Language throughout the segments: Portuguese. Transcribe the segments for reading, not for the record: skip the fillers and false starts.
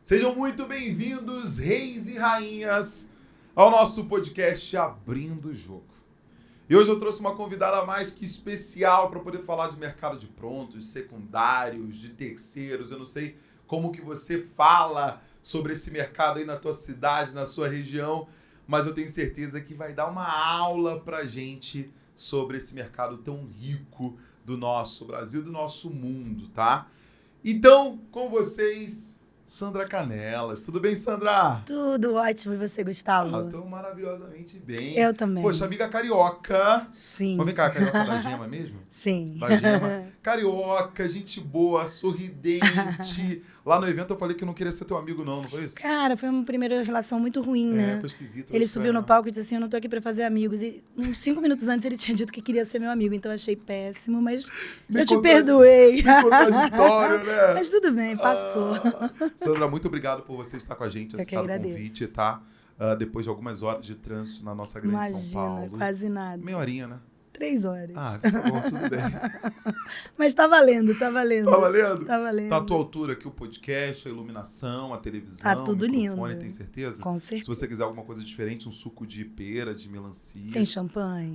Sejam muito bem-vindos, reis e rainhas, ao nosso podcast Abrindo o Jogo. E hoje eu trouxe uma convidada mais que especial para poder falar de mercado de prontos, secundários, de terceiros. Eu não sei como que você fala sobre esse mercado aí na tua cidade, na sua região, mas eu tenho certeza que vai dar uma aula pra gente sobre esse mercado tão rico do nosso Brasil, do nosso mundo, tá? Então, com vocês, Sandra Canelas. Tudo bem, Sandra? Tudo ótimo. E você, Gustavo? Estou maravilhosamente bem. Eu também. Poxa, amiga carioca. Sim. Mas vem cá, carioca da Gema mesmo? Sim. Da Gema. Carioca, gente boa, sorridente. Lá no evento eu falei que eu não queria ser teu amigo não foi isso? Cara, foi uma primeira relação muito ruim, né? Foi esquisito. Ele subiu no palco e disse assim, eu não tô aqui pra fazer amigos. E uns 5 minutos antes ele tinha dito que queria ser meu amigo. Então eu achei péssimo, mas eu te perdoei. Contraditório, né? Mas tudo bem, passou. Sandra, muito obrigado por você estar com a gente, aceitar o convite, tá? Depois de algumas horas de trânsito na nossa grande São Paulo. Imagina, quase nada. Meia horinha, né? 3 horas. Tá bom, tudo bem. Mas tá valendo, tá valendo. Tá valendo? Tá valendo. Tá à tua altura aqui o podcast, a iluminação, a televisão, tá tudo o microfone, lindo. tem certeza? Com certeza. Se você quiser alguma coisa diferente, um suco de pera, de melancia. Tem champanhe?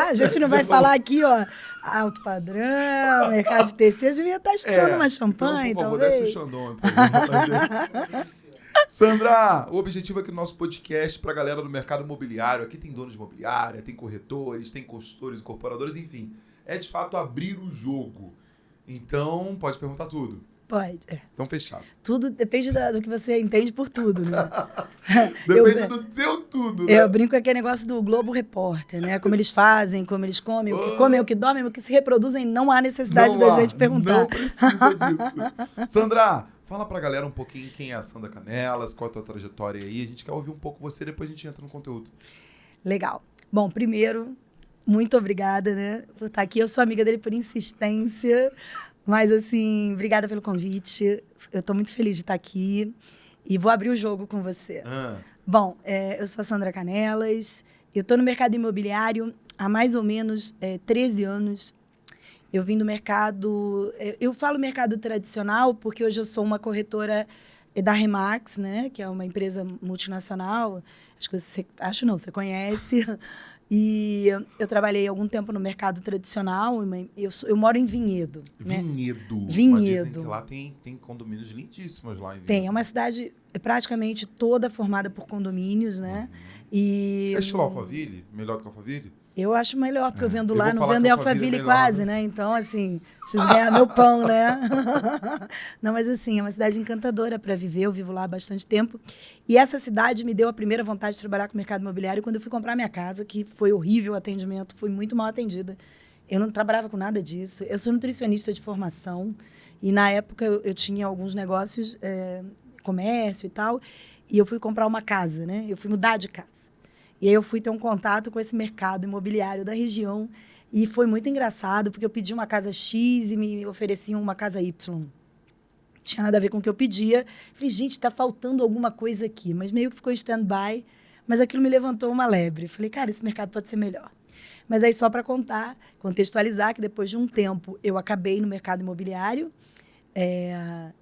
A gente não vai falar aqui, ó, alto padrão, mercado de terceiro, devia estar esperando uma champanhe, então, por favor, talvez. desce o Xandão pra gente. Sandra, o objetivo aqui do nosso podcast para a galera do mercado imobiliário, aqui tem donos de imobiliária, tem corretores, tem consultores, incorporadores, enfim, é de fato abrir o jogo. Então, pode perguntar tudo. Pode. Então, fechado. Tudo depende do que você entende por tudo, né? Depende do seu tudo, né? Eu brinco com aquele negócio do Globo Repórter, né? Como eles fazem, como eles comem, o que comem, o que dormem, o que se reproduzem, não há necessidade da gente perguntar. Não precisa disso. Sandra, fala pra galera um pouquinho quem é a Sandra Canelas, qual é a tua trajetória aí. A gente quer ouvir um pouco você, depois a gente entra no conteúdo. Legal. Bom, primeiro, muito obrigada, né, por estar aqui. Eu sou amiga dele por insistência, mas, assim, obrigada pelo convite. Eu estou muito feliz de estar aqui e vou abrir o jogo com você. Bom, eu sou a Sandra Canelas, eu estou no mercado imobiliário há mais ou menos 13 anos. Eu vim do mercado... Eu falo mercado tradicional porque hoje eu sou uma corretora da Remax, né? Que é uma empresa multinacional. Você conhece. E eu trabalhei algum tempo no mercado tradicional. Eu moro em Vinhedo. Vinhedo. Né? Vinhedo. Mas dizem que lá tem condomínios lindíssimos lá em Vinhedo. Tem. É uma cidade praticamente toda formada por condomínios, né? É estilo Alphaville? Melhor do que Alphaville? Eu acho melhor, porque eu vendo lá, não vendo em Alphaville Alphaville quase, né? Então, assim, preciso ganhar meu pão, né? Não, mas assim, é uma cidade encantadora para viver. Eu vivo lá há bastante tempo. E essa cidade me deu a primeira vontade de trabalhar com o mercado imobiliário quando eu fui comprar minha casa, que foi horrível o atendimento, fui muito mal atendida. Eu não trabalhava com nada disso. Eu sou nutricionista de formação e, na época, eu tinha alguns negócios, comércio e tal, e eu fui comprar uma casa, né? Eu fui mudar de casa. E aí eu fui ter um contato com esse mercado imobiliário da região e foi muito engraçado, porque eu pedi uma casa X e me ofereciam uma casa Y. Não tinha nada a ver com o que eu pedia. Falei, gente, está faltando alguma coisa aqui. Mas meio que ficou stand-by, mas aquilo me levantou uma lebre. Falei, cara, esse mercado pode ser melhor. Mas aí só para contextualizar, que depois de um tempo eu acabei no mercado imobiliário,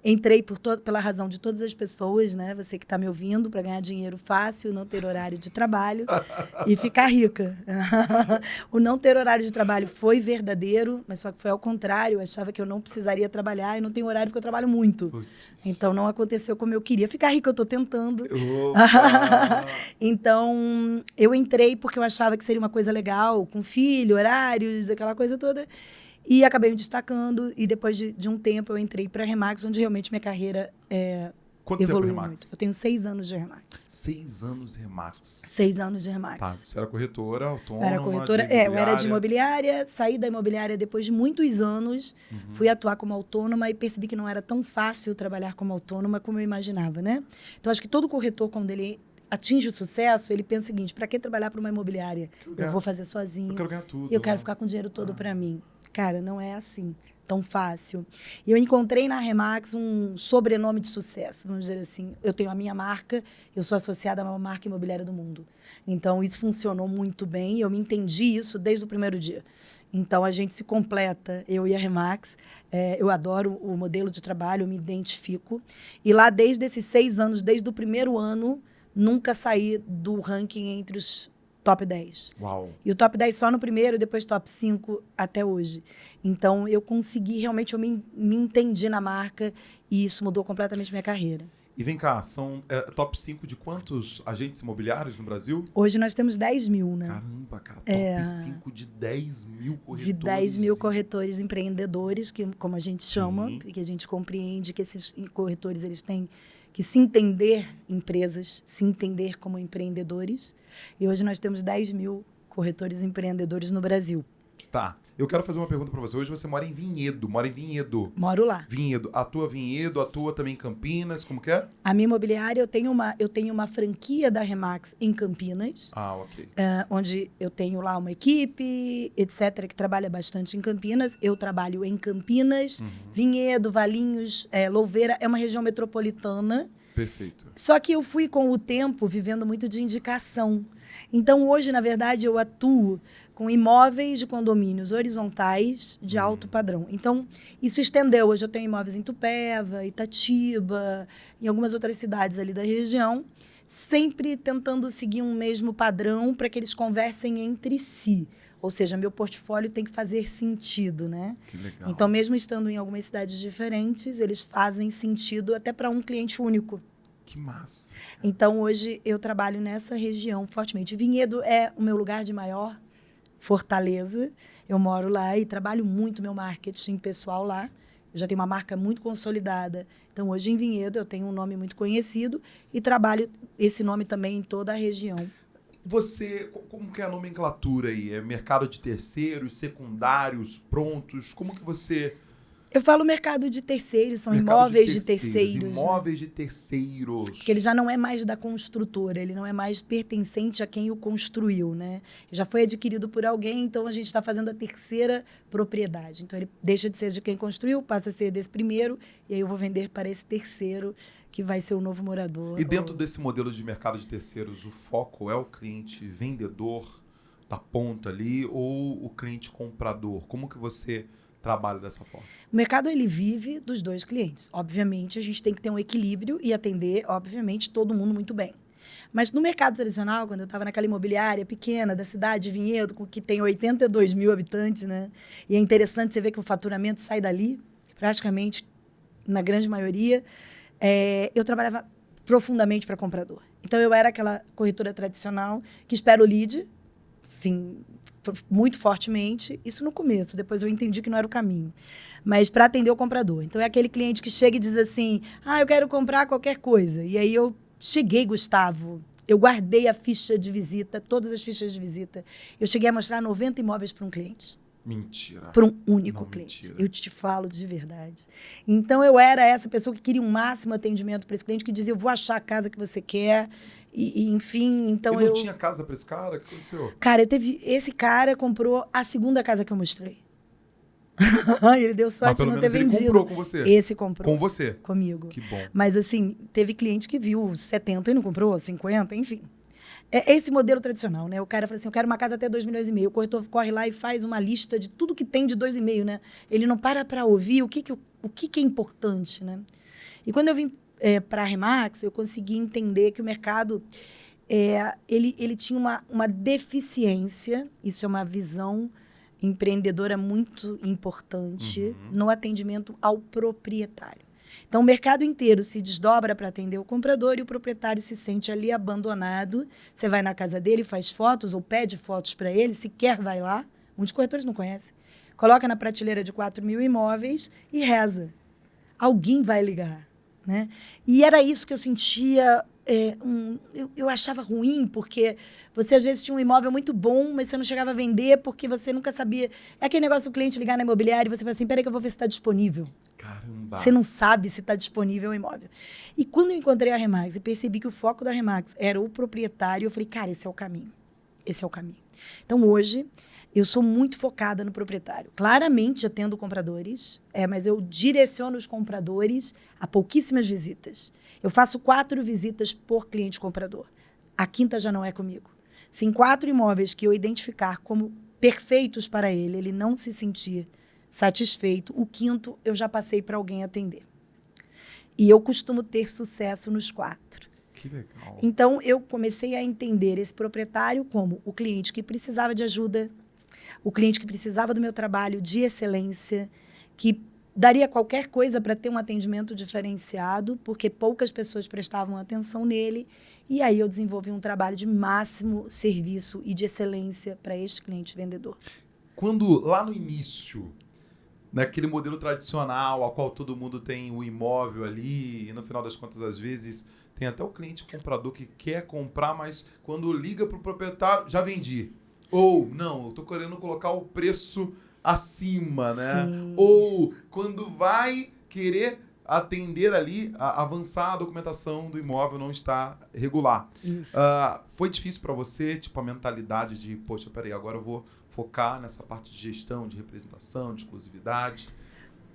entrei pela razão de todas as pessoas, né? Você que está me ouvindo, para ganhar dinheiro fácil, não ter horário de trabalho e ficar rica. O não ter horário de trabalho foi verdadeiro, mas só que foi ao contrário. Eu achava que eu não precisaria trabalhar e não tenho horário porque eu trabalho muito. Então, não aconteceu como eu queria. Ficar rica eu estou tentando. Então, eu entrei porque eu achava que seria uma coisa legal, com filho, horários, aquela coisa toda. E acabei me destacando, e depois de um tempo eu entrei para a Remax, onde realmente minha carreira evoluiu muito. Eu tenho 6 anos de Remax. 6 anos de Remax. 6 anos de Remax. Tá, você era corretora, autônoma? Era corretora, eu era de imobiliária, saí da imobiliária depois de muitos anos, fui atuar como autônoma e percebi que não era tão fácil trabalhar como autônoma como eu imaginava, né? Então, acho que todo corretor, quando ele atinge o sucesso, ele pensa o seguinte, para que trabalhar para uma imobiliária? Eu vou fazer sozinho. Eu quero ganhar tudo. Eu quero ficar com o dinheiro todo para mim. Cara, não é assim, tão fácil. E eu encontrei na Remax um sobrenome de sucesso, vamos dizer assim. Eu tenho a minha marca, eu sou associada à maior marca imobiliária do mundo. Então, isso funcionou muito bem, eu me entendi isso desde o primeiro dia. Então, a gente se completa, eu e a Remax. Eu adoro o modelo de trabalho, eu me identifico. E lá, desde esses 6 anos, desde o primeiro ano, nunca saí do ranking entre os top 10. Uau. E o top 10 só no primeiro, depois top 5 até hoje. Então, eu consegui, realmente, eu me entendi na marca e isso mudou completamente minha carreira. E vem cá, são top 5 de quantos agentes imobiliários no Brasil? Hoje nós temos 10 mil, né? Caramba, cara, top 5 de 10 mil corretores. De 10 mil corretores empreendedores, que, como a gente chama, Sim. que a gente compreende que esses corretores eles têm que se entender empresas, se entender como empreendedores. E hoje nós temos 10 mil corretores empreendedores no Brasil. Tá, eu quero fazer uma pergunta para você. Hoje você mora em Vinhedo, Moro lá. Vinhedo, atua também em Campinas, como que é? A minha imobiliária, eu tenho uma franquia da Remax em Campinas, Ok. onde eu tenho lá uma equipe, etc., que trabalha bastante em Campinas. Eu trabalho em Campinas, Vinhedo, Valinhos, Louveira, é uma região metropolitana. Perfeito. Só que eu fui, com o tempo, vivendo muito de indicação. Então, hoje, na verdade, eu atuo com imóveis de condomínios horizontais de alto padrão. Então, isso estendeu. Hoje eu tenho imóveis em Itupeva, Itatiba, em algumas outras cidades ali da região, sempre tentando seguir um mesmo padrão para que eles conversem entre si. Ou seja, meu portfólio tem que fazer sentido, né? Que legal. Então, mesmo estando em algumas cidades diferentes, eles fazem sentido até para um cliente único. Que massa. Então, hoje, eu trabalho nessa região fortemente. Vinhedo é o meu lugar de maior fortaleza. Eu moro lá e trabalho muito meu marketing pessoal lá. Eu já tenho uma marca muito consolidada. Então, hoje, em Vinhedo, eu tenho um nome muito conhecido e trabalho esse nome também em toda a região. Você, como que é a nomenclatura aí? É mercado de terceiros, secundários, prontos? Como que você... Eu falo mercado de terceiros, são Mercado imóveis de terceiros. Imóveis de terceiros. Porque ele já não é mais da construtora, ele não é mais pertencente a quem o construiu, né? Já foi adquirido por alguém, então a gente está fazendo a terceira propriedade. Então ele deixa de ser de quem construiu, passa a ser desse primeiro, e aí eu vou vender para esse terceiro, que vai ser o novo morador. E dentro desse modelo de mercado de terceiros, o foco é o cliente vendedor da ponta ali ou o cliente comprador? Como que você trabalha dessa forma? O mercado, ele vive dos dois clientes. Obviamente, a gente tem que ter um equilíbrio e atender, obviamente, todo mundo muito bem. Mas no mercado tradicional, quando eu estava naquela imobiliária pequena da cidade de Vinhedo, que tem 82 mil habitantes, né? E é interessante você ver que o faturamento sai dali, praticamente, na grande maioria, eu trabalhava profundamente para comprador. Então, eu era aquela corretora tradicional que espera o lead, sim, muito fortemente, isso no começo, depois eu entendi que não era o caminho, mas para atender o comprador. Então é aquele cliente que chega e diz assim, eu quero comprar qualquer coisa, e aí eu cheguei, Gustavo, eu guardei a ficha de visita, todas as fichas de visita, eu cheguei a mostrar 90 imóveis para um cliente. Mentira. Para um único cliente. Mentira. Eu te falo de verdade. Então, eu era essa pessoa que queria um máximo atendimento para esse cliente, que dizia, eu vou achar a casa que você quer, enfim, então E não tinha casa para esse cara? O que aconteceu? Cara, esse cara comprou a segunda casa que eu mostrei. Ele deu sorte de não ter vendido. Ele comprou com você? Esse comprou. Com você? Comigo. Que bom. Mas, assim, teve cliente que viu 70 e não comprou, 50, enfim. É esse modelo tradicional, né? O cara fala assim, eu quero uma casa até 2,5 milhões. O corretor corre lá e faz uma lista de tudo que tem de 2,5, né? Ele não para ouvir o que é importante, né? E quando eu vim para a Remax, eu consegui entender que o mercado ele tinha uma deficiência, isso é uma visão empreendedora muito importante, no atendimento ao proprietário. Então, o mercado inteiro se desdobra para atender o comprador e o proprietário se sente ali abandonado. Você vai na casa dele, faz fotos ou pede fotos para ele, sequer vai lá. Muitos corretores não conhecem. Coloca na prateleira de 4 mil imóveis e reza. Alguém vai ligar, né? E era isso que eu sentia... eu achava ruim, porque você às vezes tinha um imóvel muito bom, mas você não chegava a vender porque você nunca sabia. É aquele negócio do cliente ligar na imobiliária e você fala assim, peraí que eu vou ver se está disponível. Caramba. Você não sabe se está disponível o imóvel. E quando eu encontrei a Remax e percebi que o foco da Remax era o proprietário, eu falei, cara, esse é o caminho. Esse é o caminho. Então, hoje, eu sou muito focada no proprietário. Claramente, atendo compradores, mas eu direciono os compradores a pouquíssimas visitas. Eu faço 4 visitas por cliente comprador. A quinta já não é comigo. Se em 4 imóveis que eu identificar como perfeitos para ele, ele não se sentir satisfeito. O quinto, eu já passei para alguém atender. E eu costumo ter sucesso nos 4. Que legal. Então, eu comecei a entender esse proprietário como o cliente que precisava de ajuda, o cliente que precisava do meu trabalho de excelência, que daria qualquer coisa para ter um atendimento diferenciado, porque poucas pessoas prestavam atenção nele. E aí eu desenvolvi um trabalho de máximo serviço e de excelência para este cliente vendedor. Quando, lá no início, naquele modelo tradicional, ao qual todo mundo tem o imóvel ali, e no final das contas, às vezes, tem até o cliente comprador que quer comprar, mas quando liga para o proprietário, já vendi. Ou, não, eu estou querendo colocar o preço acima, né? Sim. Ou, quando vai querer atender ali, avançar a documentação do imóvel não está regular. Isso. Foi difícil para você, tipo, a mentalidade de, poxa, peraí, agora eu vou focar nessa parte de gestão, de representação, de exclusividade?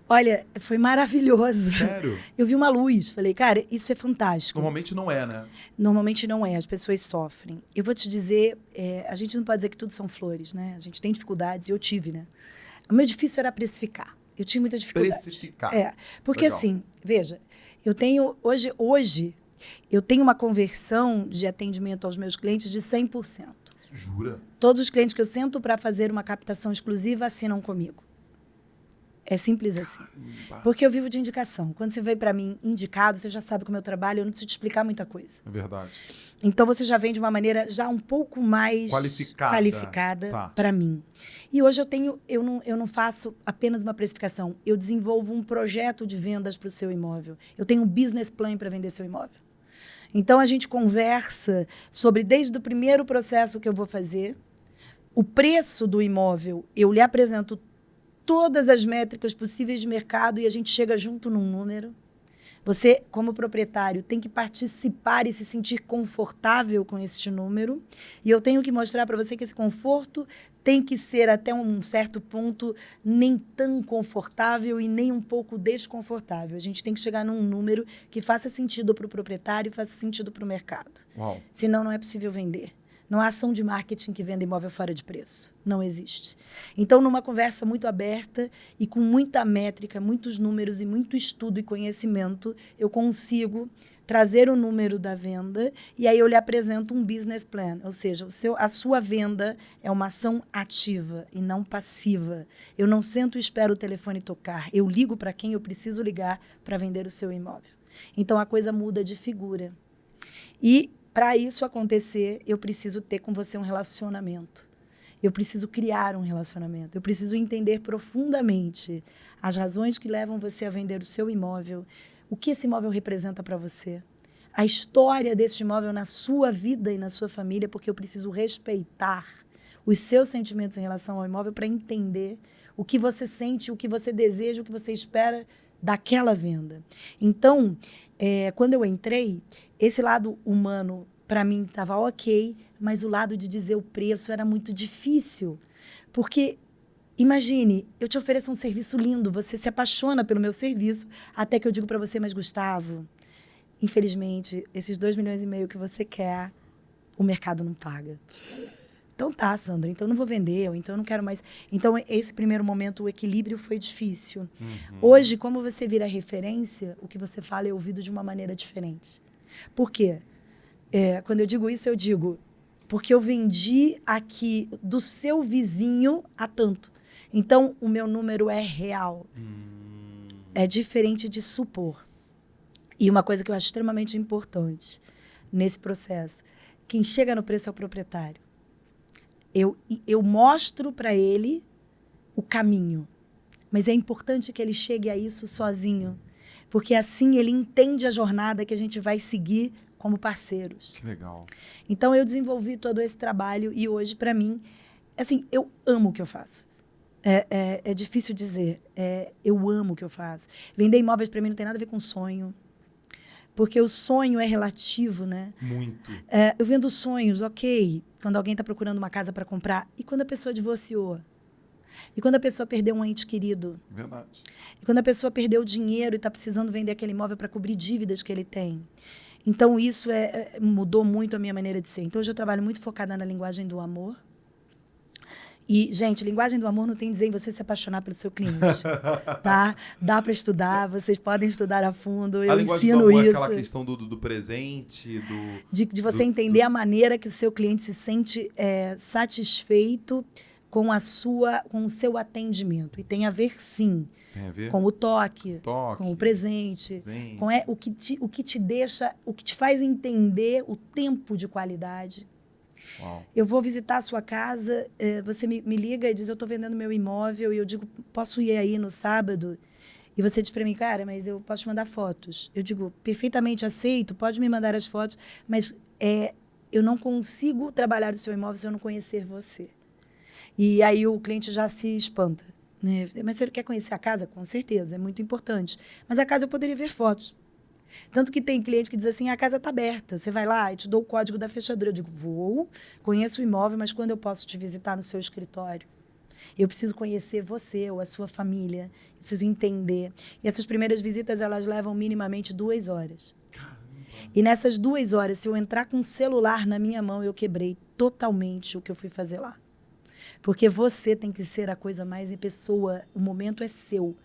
Olha, foi maravilhoso. Sério? Eu vi uma luz, falei, cara, isso é fantástico. Normalmente não é, né? Normalmente não é, as pessoas sofrem. Eu vou te dizer, a gente não pode dizer que tudo são flores, né? A gente tem dificuldades, e eu tive, né? O meu difícil era precificar. Eu tinha muita dificuldade. Precificar. Porque Legal. assim, veja, eu tenho, hoje, eu tenho uma conversão de atendimento aos meus clientes de 100%. Jura? Todos os clientes que eu sento para fazer uma captação exclusiva assinam comigo. É simples assim. Porque eu vivo de indicação. Quando você vem para mim indicado, você já sabe como eu trabalho, eu não preciso te explicar muita coisa. É verdade. Então, você já vem de uma maneira já um pouco mais qualificada Tá. para mim. E hoje eu não faço apenas uma precificação. Eu desenvolvo um projeto de vendas para o seu imóvel. Eu tenho um business plan para vender seu imóvel. Então, a gente conversa sobre, desde o primeiro processo que eu vou fazer, o preço do imóvel, eu lhe apresento todas as métricas possíveis de mercado e a gente chega junto num número. Você, como proprietário, tem que participar e se sentir confortável com este número. E eu tenho que mostrar para você que esse conforto tem que ser, até um certo ponto, nem tão confortável e nem um pouco desconfortável. A gente tem que chegar num número que faça sentido para o proprietário e faça sentido para o mercado. Uau. Senão, não é possível vender. Não há ação de marketing que venda imóvel fora de preço. Não existe. Então, numa conversa muito aberta e com muita métrica, muitos números e muito estudo e conhecimento, eu consigo trazer o número da venda e aí eu lhe apresento um business plan. Ou seja, a sua venda é uma ação ativa e não passiva. Eu não sento e espero o telefone tocar. Eu ligo para quem eu preciso ligar para vender o seu imóvel. Então, a coisa muda de figura. E para isso acontecer, eu preciso ter com você um relacionamento. Eu preciso criar um relacionamento. Eu preciso entender profundamente as razões que levam você a vender o seu imóvel, o que esse imóvel representa para você, a história desse imóvel na sua vida e na sua família, porque eu preciso respeitar os seus sentimentos em relação ao imóvel para entender o que você sente, o que você deseja, o que você espera daquela venda. Então, quando eu entrei, esse lado humano, para mim, estava ok, mas o lado de dizer o preço era muito difícil. Porque, imagine, eu te ofereço um serviço lindo, você se apaixona pelo meu serviço, até que eu digo para você, mas Gustavo, infelizmente, esses 2,5 milhões que você quer, o mercado não paga. Então tá, Sandra, então eu não vou vender, ou então eu não quero mais. Então, esse primeiro momento, o equilíbrio foi difícil. Uhum. Hoje, como você vira referência, o que você fala é ouvido de uma maneira diferente. Por quê? Quando eu digo isso, eu digo porque eu vendi aqui do seu vizinho a tanto. Então, o meu número é real. É diferente de supor. E uma coisa que eu acho extremamente importante nesse processo, quem chega no preço é o proprietário. Eu mostro para ele o caminho, mas é importante que ele chegue a isso sozinho, porque assim ele entende a jornada que a gente vai seguir como parceiros. Que legal. Então, eu desenvolvi todo esse trabalho e hoje, para mim, assim, eu amo o que eu faço. É difícil dizer, eu amo o que eu faço. Vender imóveis, para mim, não tem nada a ver com sonho, porque o sonho é relativo, né? Muito. Eu vendo sonhos, ok, quando alguém está procurando uma casa para comprar, e quando a pessoa divorciou? E quando a pessoa perdeu um ente querido? Verdade. E quando a pessoa perdeu dinheiro e está precisando vender aquele imóvel para cobrir dívidas que ele tem? Então, isso mudou muito a minha maneira de ser. Então, hoje eu trabalho muito focada na linguagem do amor. E, gente, linguagem do amor não tem dizer em você se apaixonar pelo seu cliente, tá? Dá para estudar, vocês podem estudar a fundo, eu ensino isso. É aquela questão do presente, de você entender a maneira que o seu cliente se sente satisfeito com o seu atendimento. E tem a ver, sim, com o toque, com o presente. Com o que te deixa, o que te faz entender o tempo de qualidade. Uau. Eu vou visitar a sua casa, você me liga e diz, eu estou vendendo meu imóvel, e eu digo, posso ir aí no sábado? E você diz para mim, cara, mas eu posso te mandar fotos. Eu digo, perfeitamente aceito, pode me mandar as fotos, mas eu não consigo trabalhar o seu imóvel se eu não conhecer você. E aí o cliente já se espanta. Né? Mas você quer conhecer a casa? Com certeza, é muito importante. Mas a casa eu poderia ver fotos. Tanto que tem cliente que diz assim, a casa está aberta, você vai lá e te dou o código da fechadura. Eu digo, vou, conheço o imóvel, mas quando eu posso te visitar no seu escritório? Eu preciso conhecer você ou a sua família, eu preciso entender. E essas primeiras visitas, elas levam minimamente 2 horas. Caramba. E nessas 2 horas, se eu entrar com o celular na minha mão, eu quebrei totalmente o que eu fui fazer lá. Porque você tem que ser a coisa mais em pessoa, o momento é seu,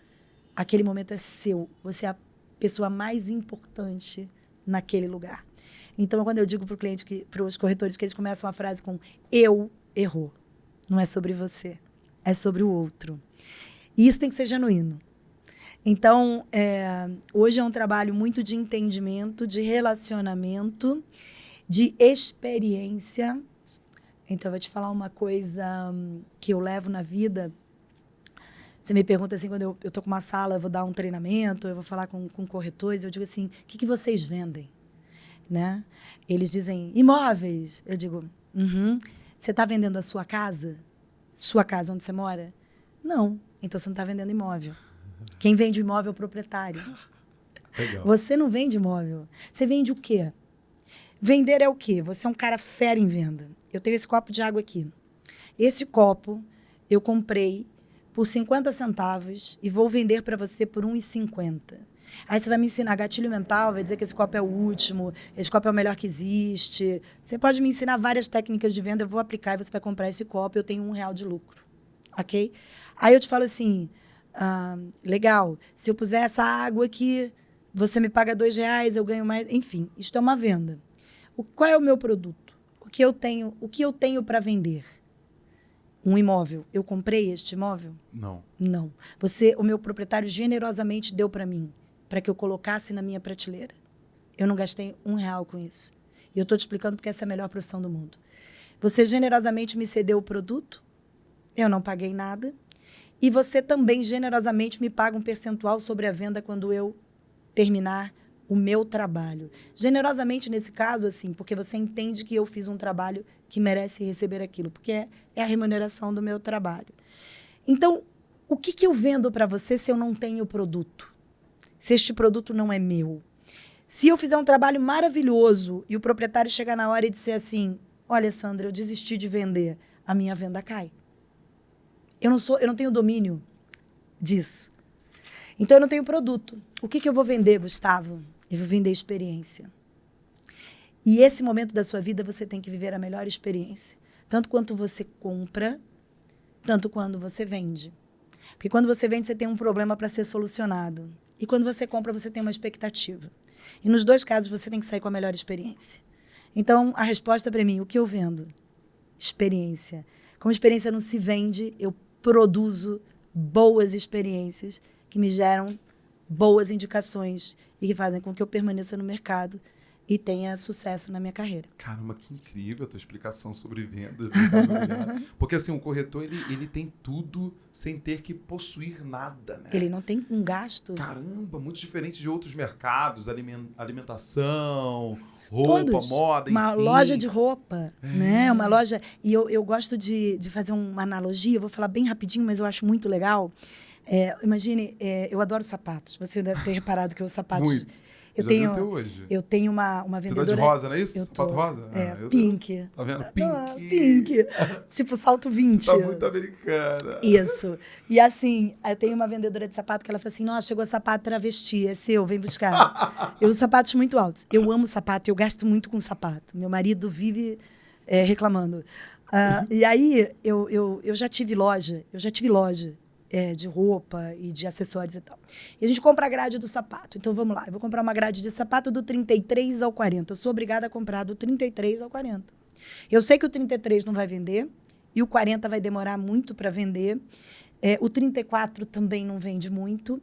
aquele momento é seu, você é a pessoa mais importante naquele lugar. Então, quando eu digo para o cliente, para os corretores, que eles começam a frase com eu errou. Não é sobre você, é sobre o outro. E isso tem que ser genuíno. Então, hoje é um trabalho muito de entendimento, de relacionamento, de experiência. Então, eu vou te falar uma coisa que eu levo na vida. Você me pergunta assim, quando eu estou com uma sala, eu vou dar um treinamento, eu vou falar com corretores, eu digo assim, o que vocês vendem? Né? Eles dizem, imóveis. Eu digo, você está vendendo a sua casa? Sua casa onde você mora? Não, então você não está vendendo imóvel. Quem vende o imóvel é o proprietário. Legal. Você não vende imóvel. Você vende o quê? Vender é o quê? Você é um cara fera em venda. Eu tenho esse copo de água aqui. Esse copo eu comprei por 50 centavos e vou vender para você por R$1,50. Aí você vai me ensinar gatilho mental, vai dizer que esse copo é o último, esse copo é o melhor que existe. Você pode me ensinar várias técnicas de venda, eu vou aplicar e você vai comprar esse copo, eu tenho R$1 de lucro. Ok? Aí eu te falo assim, legal, se eu puser essa água aqui, você me paga R$2, eu ganho mais. Enfim, isto é uma venda. Qual é o meu produto? O que eu tenho para vender? Um imóvel. Eu comprei este imóvel? Não. Não. O meu proprietário generosamente deu para mim, para que eu colocasse na minha prateleira. Eu não gastei R$1 com isso. E eu estou te explicando porque essa é a melhor profissão do mundo. Você generosamente me cedeu o produto, eu não paguei nada, e você também generosamente me paga um percentual sobre a venda quando eu terminar o meu trabalho. Generosamente nesse caso, assim, porque você entende que eu fiz um trabalho que merece receber aquilo, porque é a remuneração do meu trabalho. Então, o que eu vendo para você se eu não tenho produto? Se este produto não é meu? Se eu fizer um trabalho maravilhoso e o proprietário chegar na hora e disser assim, olha, Sandra, eu desisti de vender, a minha venda cai. Eu não tenho domínio disso. Então, eu não tenho produto. O que eu vou vender, Gustavo? Eu vou vender experiência. E esse momento da sua vida, você tem que viver a melhor experiência. Tanto quanto você compra, tanto quando você vende. Porque quando você vende, você tem um problema para ser solucionado. E quando você compra, você tem uma expectativa. E nos 2 casos, você tem que sair com a melhor experiência. Então, a resposta para mim, o que eu vendo? Experiência. Como experiência não se vende, eu produzo boas experiências que me geram boas indicações e que fazem com que eu permaneça no mercado e tenha sucesso na minha carreira. Caramba, que incrível a tua explicação sobre vendas. Porque assim, o corretor, ele tem tudo sem ter que possuir nada, né? Ele não tem um gasto. Caramba, muito diferente de outros mercados, alimentação, roupa, Todos. moda, Uma enfim. loja de roupa, né? Uma loja... E eu gosto de fazer uma analogia, eu vou falar bem rapidinho, mas eu acho muito legal. Imagine, eu adoro sapatos. Você deve ter reparado que os sapatos... Muitos. Eu tenho uma vendedora... Você tá de rosa, não é isso? Eu tô, Sapato rosa? pink. Tá vendo? Pink. Pink. Tipo salto 20. Você tá muito americana. Isso. E assim, eu tenho uma vendedora de sapato que ela fala assim, nossa, chegou sapato travesti, é seu, vem buscar. Eu uso sapatos muito altos. Eu amo sapato, eu gasto muito com sapato. Meu marido vive reclamando. E aí, eu já tive loja, de roupa e de acessórios e tal. E a gente compra a grade do sapato. Então, vamos lá. Eu vou comprar uma grade de sapato do 33 ao 40. Eu sou obrigada a comprar do 33 ao 40. Eu sei que o 33 não vai vender e o 40 vai demorar muito para vender. O 34 também não vende muito.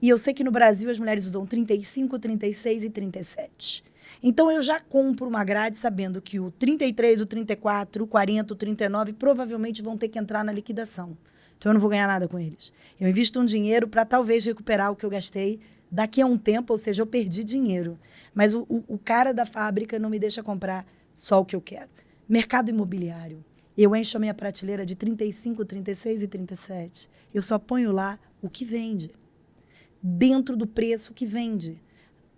E eu sei que no Brasil as mulheres usam 35, 36 e 37. Então, eu já compro uma grade sabendo que o 33, o 34, o 40, o 39 provavelmente vão ter que entrar na liquidação. Então, eu não vou ganhar nada com eles. Eu invisto um dinheiro para talvez recuperar o que eu gastei daqui a um tempo, ou seja, eu perdi dinheiro. Mas o cara da fábrica não me deixa comprar só o que eu quero. Mercado imobiliário. Eu encho a minha prateleira de 35, 36 e 37. Eu só ponho lá o que vende. Dentro do preço que vende.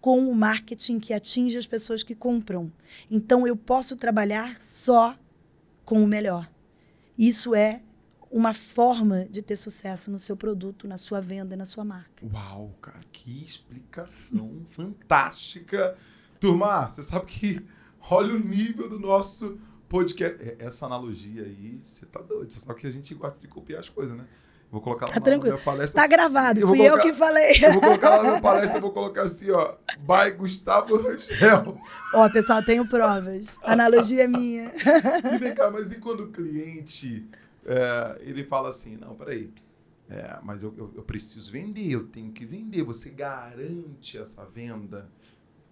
Com o marketing que atinge as pessoas que compram. Então, eu posso trabalhar só com o melhor. Isso é uma forma de ter sucesso no seu produto, na sua venda e na sua marca. Uau, cara, que explicação fantástica. Turma, você sabe que olha o nível do nosso podcast. Essa analogia aí, você tá doido. Você sabe que a gente gosta de copiar as coisas, né? Vou colocar lá na minha palestra. Tá gravado, eu que falei. Eu vou colocar lá na minha palestra, eu vou colocar assim, ó. By Gustavo Rangel. Ó, pessoal, tenho provas. A analogia é minha. E vem cá, mas e quando o cliente, ele fala assim, não, peraí, mas eu preciso vender, eu tenho que vender. Você garante essa venda?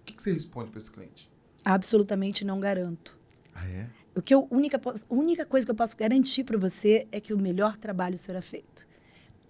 O que você responde para esse cliente? Absolutamente não garanto. Ah, é? A única coisa que eu posso garantir para você é que o melhor trabalho será feito.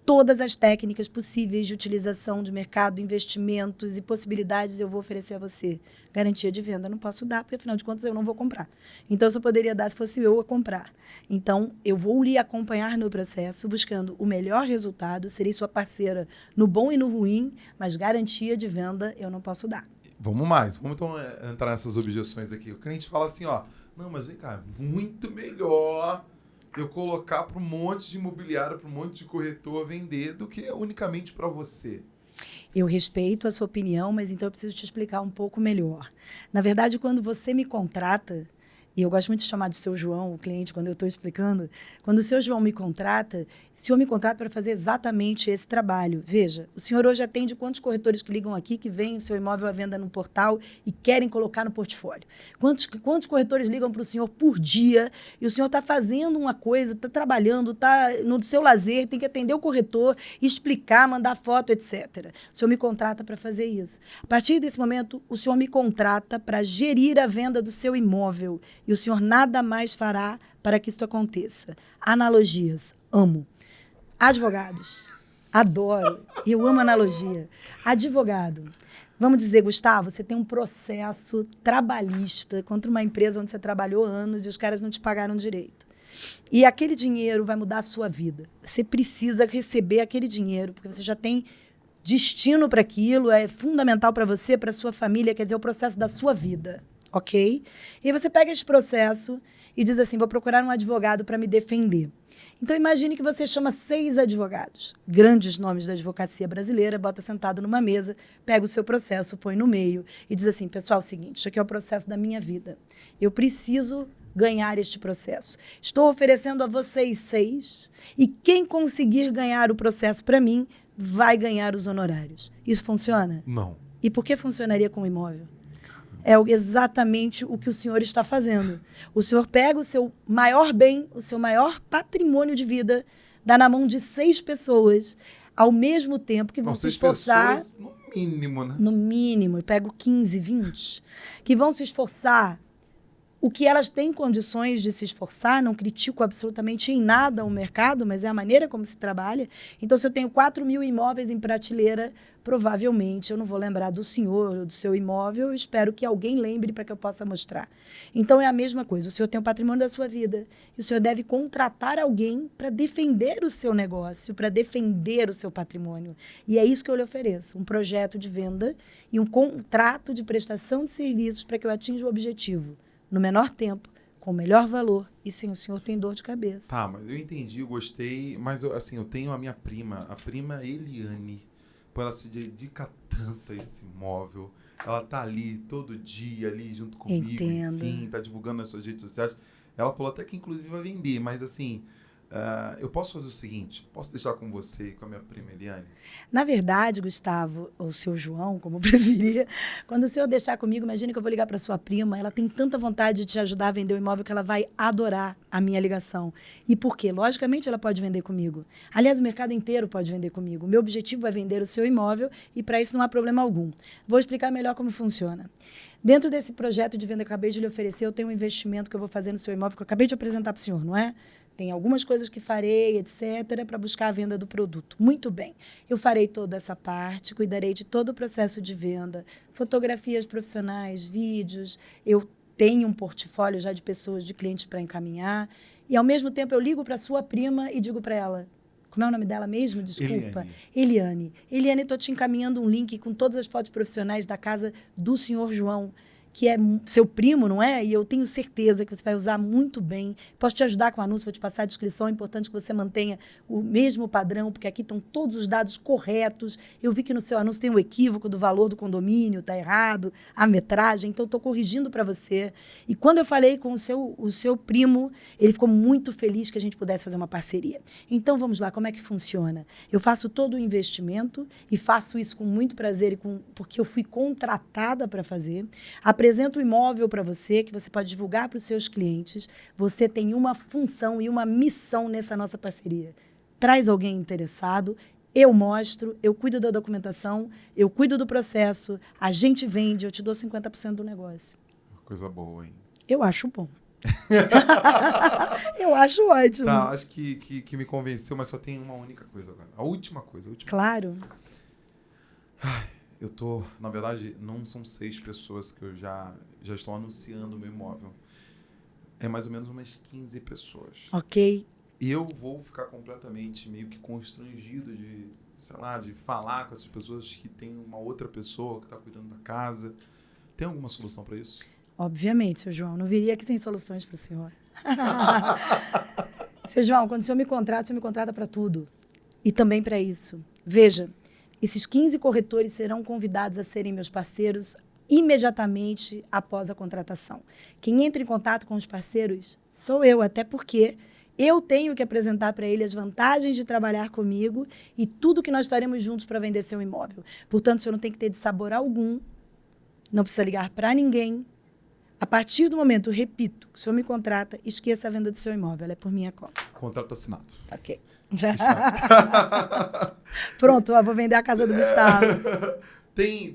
Todas as técnicas possíveis de utilização de mercado, investimentos e possibilidades eu vou oferecer a você. Garantia de venda eu não posso dar, porque afinal de contas eu não vou comprar. Então, eu só poderia dar se fosse eu a comprar. Então, eu vou lhe acompanhar no processo, buscando o melhor resultado, serei sua parceira no bom e no ruim, mas garantia de venda eu não posso dar. Vamos então entrar nessas objeções aqui. O cliente fala assim, ó, não, mas vem cá, muito melhor eu colocar para um monte de imobiliário, para um monte de corretor vender do que unicamente para você. Eu respeito a sua opinião, mas então eu preciso te explicar um pouco melhor. Na verdade, quando você me contrata, e eu gosto muito de chamar de seu João, o cliente, quando eu estou explicando, quando o seu João me contrata, o senhor me contrata para fazer exatamente esse trabalho. Veja, o senhor hoje atende quantos corretores que ligam aqui, que veem o seu imóvel à venda no portal e querem colocar no portfólio? Quantos corretores ligam para o senhor por dia e o senhor está fazendo uma coisa, está trabalhando, está no seu lazer, tem que atender o corretor, explicar, mandar foto, etc. O senhor me contrata para fazer isso. A partir desse momento, o senhor me contrata para gerir a venda do seu imóvel. E o senhor nada mais fará para que isso aconteça. Analogias, amo. Advogados, adoro. Eu amo analogia. Advogado, vamos dizer, Gustavo, você tem um processo trabalhista contra uma empresa onde você trabalhou anos e os caras não te pagaram direito. E aquele dinheiro vai mudar a sua vida. Você precisa receber aquele dinheiro, porque você já tem destino para aquilo, é fundamental para você, para sua família, quer dizer, o processo da sua vida. Ok? E aí você pega esse processo e diz assim, vou procurar um advogado para me defender. Então, imagine que você chama 6 advogados, grandes nomes da advocacia brasileira, bota sentado numa mesa, pega o seu processo, põe no meio e diz assim, pessoal, é o seguinte, isso aqui é o processo da minha vida. Eu preciso ganhar este processo. Estou oferecendo a vocês 6 e quem conseguir ganhar o processo para mim vai ganhar os honorários. Isso funciona? Não. E por que funcionaria com o imóvel? É exatamente o que o senhor está fazendo. O senhor pega o seu maior bem, o seu maior patrimônio de vida, dá na mão de 6 pessoas, ao mesmo tempo que vão se esforçar... 6 pessoas, no mínimo, né? No mínimo, eu pego 15, 20, que vão se esforçar o que elas têm condições de se esforçar, não critico absolutamente em nada o mercado, mas é a maneira como se trabalha. Então, se eu tenho 4.000 imóveis em prateleira, provavelmente eu não vou lembrar do senhor ou do seu imóvel, eu espero que alguém lembre para que eu possa mostrar. Então, é a mesma coisa, o senhor tem o patrimônio da sua vida e o senhor deve contratar alguém para defender o seu negócio, para defender o seu patrimônio. E é isso que eu lhe ofereço, um projeto de venda e um contrato de prestação de serviços para que eu atinja o objetivo no menor tempo, com o melhor valor, e sim, o senhor tem dor de cabeça. Tá, mas eu entendi, eu gostei, mas assim, eu tenho a minha prima, a prima Eliane, ela se dedica tanto a esse imóvel, ela tá ali todo dia, ali junto comigo, Entendo. enfim, tá divulgando nas suas redes sociais. Ela falou até que inclusive vai vender, mas assim, eu posso fazer o seguinte, posso deixar com você e com a minha prima Eliane? Na verdade, Gustavo, ou seu João, como preferir, quando o senhor deixar comigo, imagine que eu vou ligar para sua prima, ela tem tanta vontade de te ajudar a vender o imóvel que ela vai adorar a minha ligação. E por quê? Logicamente ela pode vender comigo. Aliás, o mercado inteiro pode vender comigo. O meu objetivo é vender o seu imóvel e para isso não há problema algum. Vou explicar melhor como funciona. Dentro desse projeto de venda que eu acabei de lhe oferecer, eu tenho um investimento que eu vou fazer no seu imóvel, que eu acabei de apresentar para o senhor, não é? Tem algumas coisas que farei, etc., para buscar a venda do produto. Muito bem. Eu farei toda essa parte, cuidarei de todo o processo de venda, fotografias profissionais, vídeos. Eu tenho um portfólio já de pessoas, de clientes para encaminhar. E, ao mesmo tempo, eu ligo para sua prima e digo para ela... Como é o nome dela mesmo? Desculpa. Eliane. Eliane, estou te encaminhando um link com todas as fotos profissionais da casa do senhor João, que é seu primo, não é? E eu tenho certeza que você vai usar muito bem. Posso te ajudar com o anúncio, vou te passar a descrição. É importante que você mantenha o mesmo padrão, porque aqui estão todos os dados corretos. Eu vi que no seu anúncio tem um equívoco do valor do condomínio, está errado, a metragem, então estou corrigindo para você. E quando eu falei com o seu primo, ele ficou muito feliz que a gente pudesse fazer uma parceria. Então, vamos lá, como é que funciona? Eu faço todo o investimento e faço isso com muito prazer, porque eu fui contratada para fazer. Apresento o imóvel para você, que você pode divulgar para os seus clientes. Você tem uma função e uma missão nessa nossa parceria. Traz alguém interessado, eu mostro, eu cuido da documentação, eu cuido do processo, a gente vende, eu te dou 50% do negócio. Coisa boa, hein? Eu acho bom. Eu acho ótimo. Tá, acho que me convenceu, mas só tem uma única coisa agora. A última coisa. Claro. Eu tô, na verdade, não são 6 pessoas que eu já estou anunciando o meu imóvel. É mais ou menos umas 15 pessoas. Ok. E eu vou ficar completamente meio que constrangido de, sei lá, de falar com essas pessoas que tem uma outra pessoa que está cuidando da casa. Tem alguma solução para isso? Obviamente, seu João. Não viria aqui sem soluções para o senhor. Seu João, quando o senhor me contrata para tudo. E também para isso. Veja, esses 15 corretores serão convidados a serem meus parceiros imediatamente após a contratação. Quem entra em contato com os parceiros sou eu, até porque eu tenho que apresentar para ele as vantagens de trabalhar comigo e tudo que nós faremos juntos para vender seu imóvel. Portanto, o senhor não tem que ter dissabor algum, não precisa ligar para ninguém. A partir do momento, eu repito, que o senhor me contrata, esqueça a venda do seu imóvel, ela é por minha conta. Contrato assinado. Ok. Pronto, eu vou vender a casa do Gustavo. Tem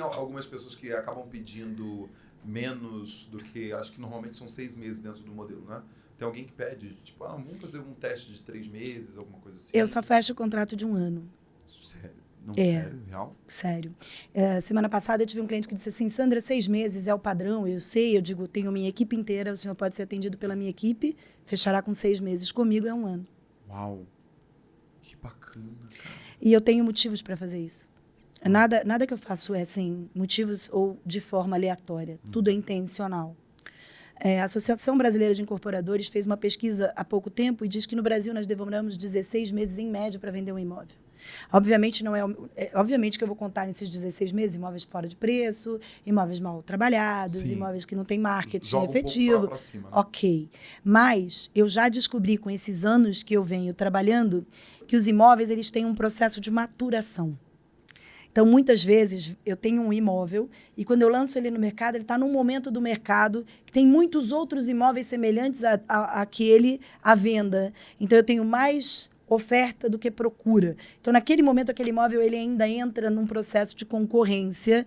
algumas pessoas que acabam pedindo menos do que, acho que normalmente são 6 meses dentro do modelo, né? Tem alguém que pede, tipo, vamos fazer um teste de 3 meses, alguma coisa assim. Eu só fecho o contrato de 1 ano. Sério? Não, sério? Real? Sério. Semana passada eu tive um cliente que disse assim, Sandra, 6 meses é o padrão, eu sei, eu digo, tenho minha equipe inteira, o senhor pode ser atendido pela minha equipe, fechará com 6 meses, comigo é 1 ano. Uau, que bacana, cara. E eu tenho motivos para fazer isso. Nada que eu faço é sem motivos ou de forma aleatória. Tudo é intencional. A Associação Brasileira de Incorporadores fez uma pesquisa há pouco tempo e diz que no Brasil nós demoramos 16 meses em média para vender um imóvel. Obviamente, obviamente que eu vou contar nesses 16 meses imóveis fora de preço, imóveis mal trabalhados, Sim. Imóveis que não têm marketing Joga efetivo. Um pouco pra cima, né? Ok. Mas eu já descobri com esses anos que eu venho trabalhando que os imóveis eles têm um processo de maturação. Então, muitas vezes, eu tenho um imóvel e quando eu lanço ele no mercado, ele está num momento do mercado que tem muitos outros imóveis semelhantes àquele à venda. Então, eu tenho mais oferta do que procura. Então, naquele momento, aquele imóvel ele ainda entra num processo de concorrência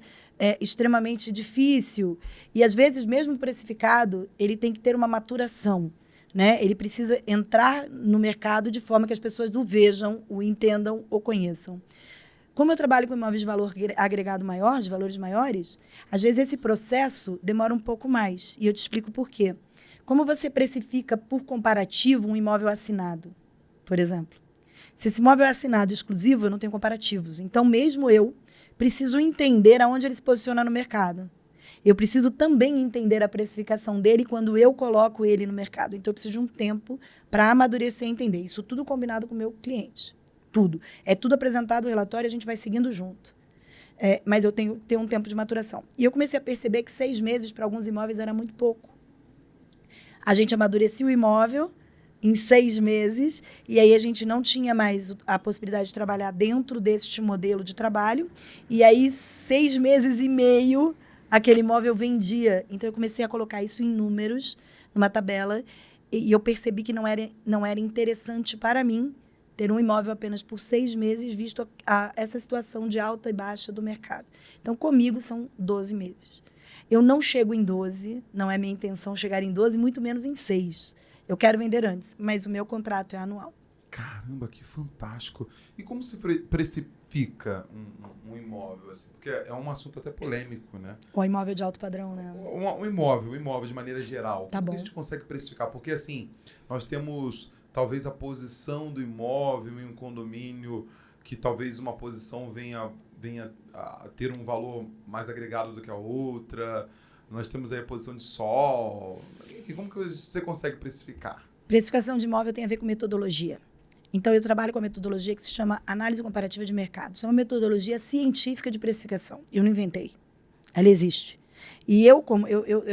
extremamente difícil. E, às vezes, mesmo precificado, ele tem que ter uma maturação. Né? Ele precisa entrar no mercado de forma que as pessoas o vejam, o entendam ou conheçam. Como eu trabalho com imóveis de valor agregado maior, de valores maiores, às vezes esse processo demora um pouco mais. E eu te explico por quê. Como você precifica por comparativo um imóvel assinado, por exemplo? Se esse imóvel é assinado exclusivo, eu não tenho comparativos. Então, mesmo eu preciso entender aonde ele se posiciona no mercado. Eu preciso também entender a precificação dele quando eu coloco ele no mercado. Então, eu preciso de um tempo para amadurecer e entender. Isso tudo combinado com o meu cliente. Tudo. É tudo apresentado no relatório, a gente vai seguindo junto. Mas eu tenho que ter um tempo de maturação. E eu comecei a perceber que 6 meses para alguns imóveis era muito pouco. A gente amadurecia o imóvel em 6 meses, e aí a gente não tinha mais a possibilidade de trabalhar dentro deste modelo de trabalho, e aí 6 meses e meio aquele imóvel vendia. Então eu comecei a colocar isso em números, numa tabela, e eu percebi que não era interessante para mim ter um imóvel apenas por 6 meses, visto essa situação de alta e baixa do mercado. Então, comigo são 12 meses. Eu não chego em 12, não é minha intenção chegar em 12, muito menos em 6. Eu quero vender antes, mas o meu contrato é anual. Caramba, que fantástico. E como se precifica um imóvel, assim? Porque é um assunto até polêmico, né? O imóvel de alto padrão, né? Um imóvel de maneira geral. Tá bom. Como a gente consegue precificar? Porque, assim, nós temos talvez a posição do imóvel em um condomínio que talvez uma posição venha a ter um valor mais agregado do que a outra. Nós temos aí a posição de sol. Enfim, como que você consegue precificar? Precificação de imóvel tem a ver com metodologia. Então, eu trabalho com a metodologia que se chama análise comparativa de mercado. Isso é uma metodologia científica de precificação. Eu não inventei. Ela existe. E eu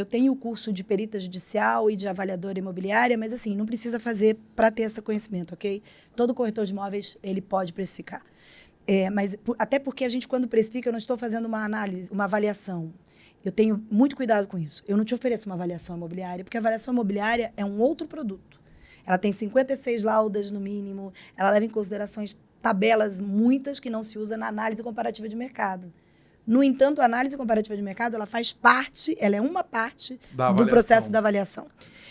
tenho o curso de perita judicial e de avaliadora imobiliária, mas assim, não precisa fazer para ter esse conhecimento, ok? Todo corretor de imóveis, ele pode precificar. Até porque a gente, quando precifica, eu não estou fazendo uma análise, uma avaliação. Eu tenho muito cuidado com isso. Eu não te ofereço uma avaliação imobiliária, porque a avaliação imobiliária é um outro produto. Ela tem 56 laudas no mínimo, ela leva em consideração tabelas, muitas que não se usa na análise comparativa de mercado. No entanto, a análise comparativa de mercado, ela é uma parte do processo da avaliação.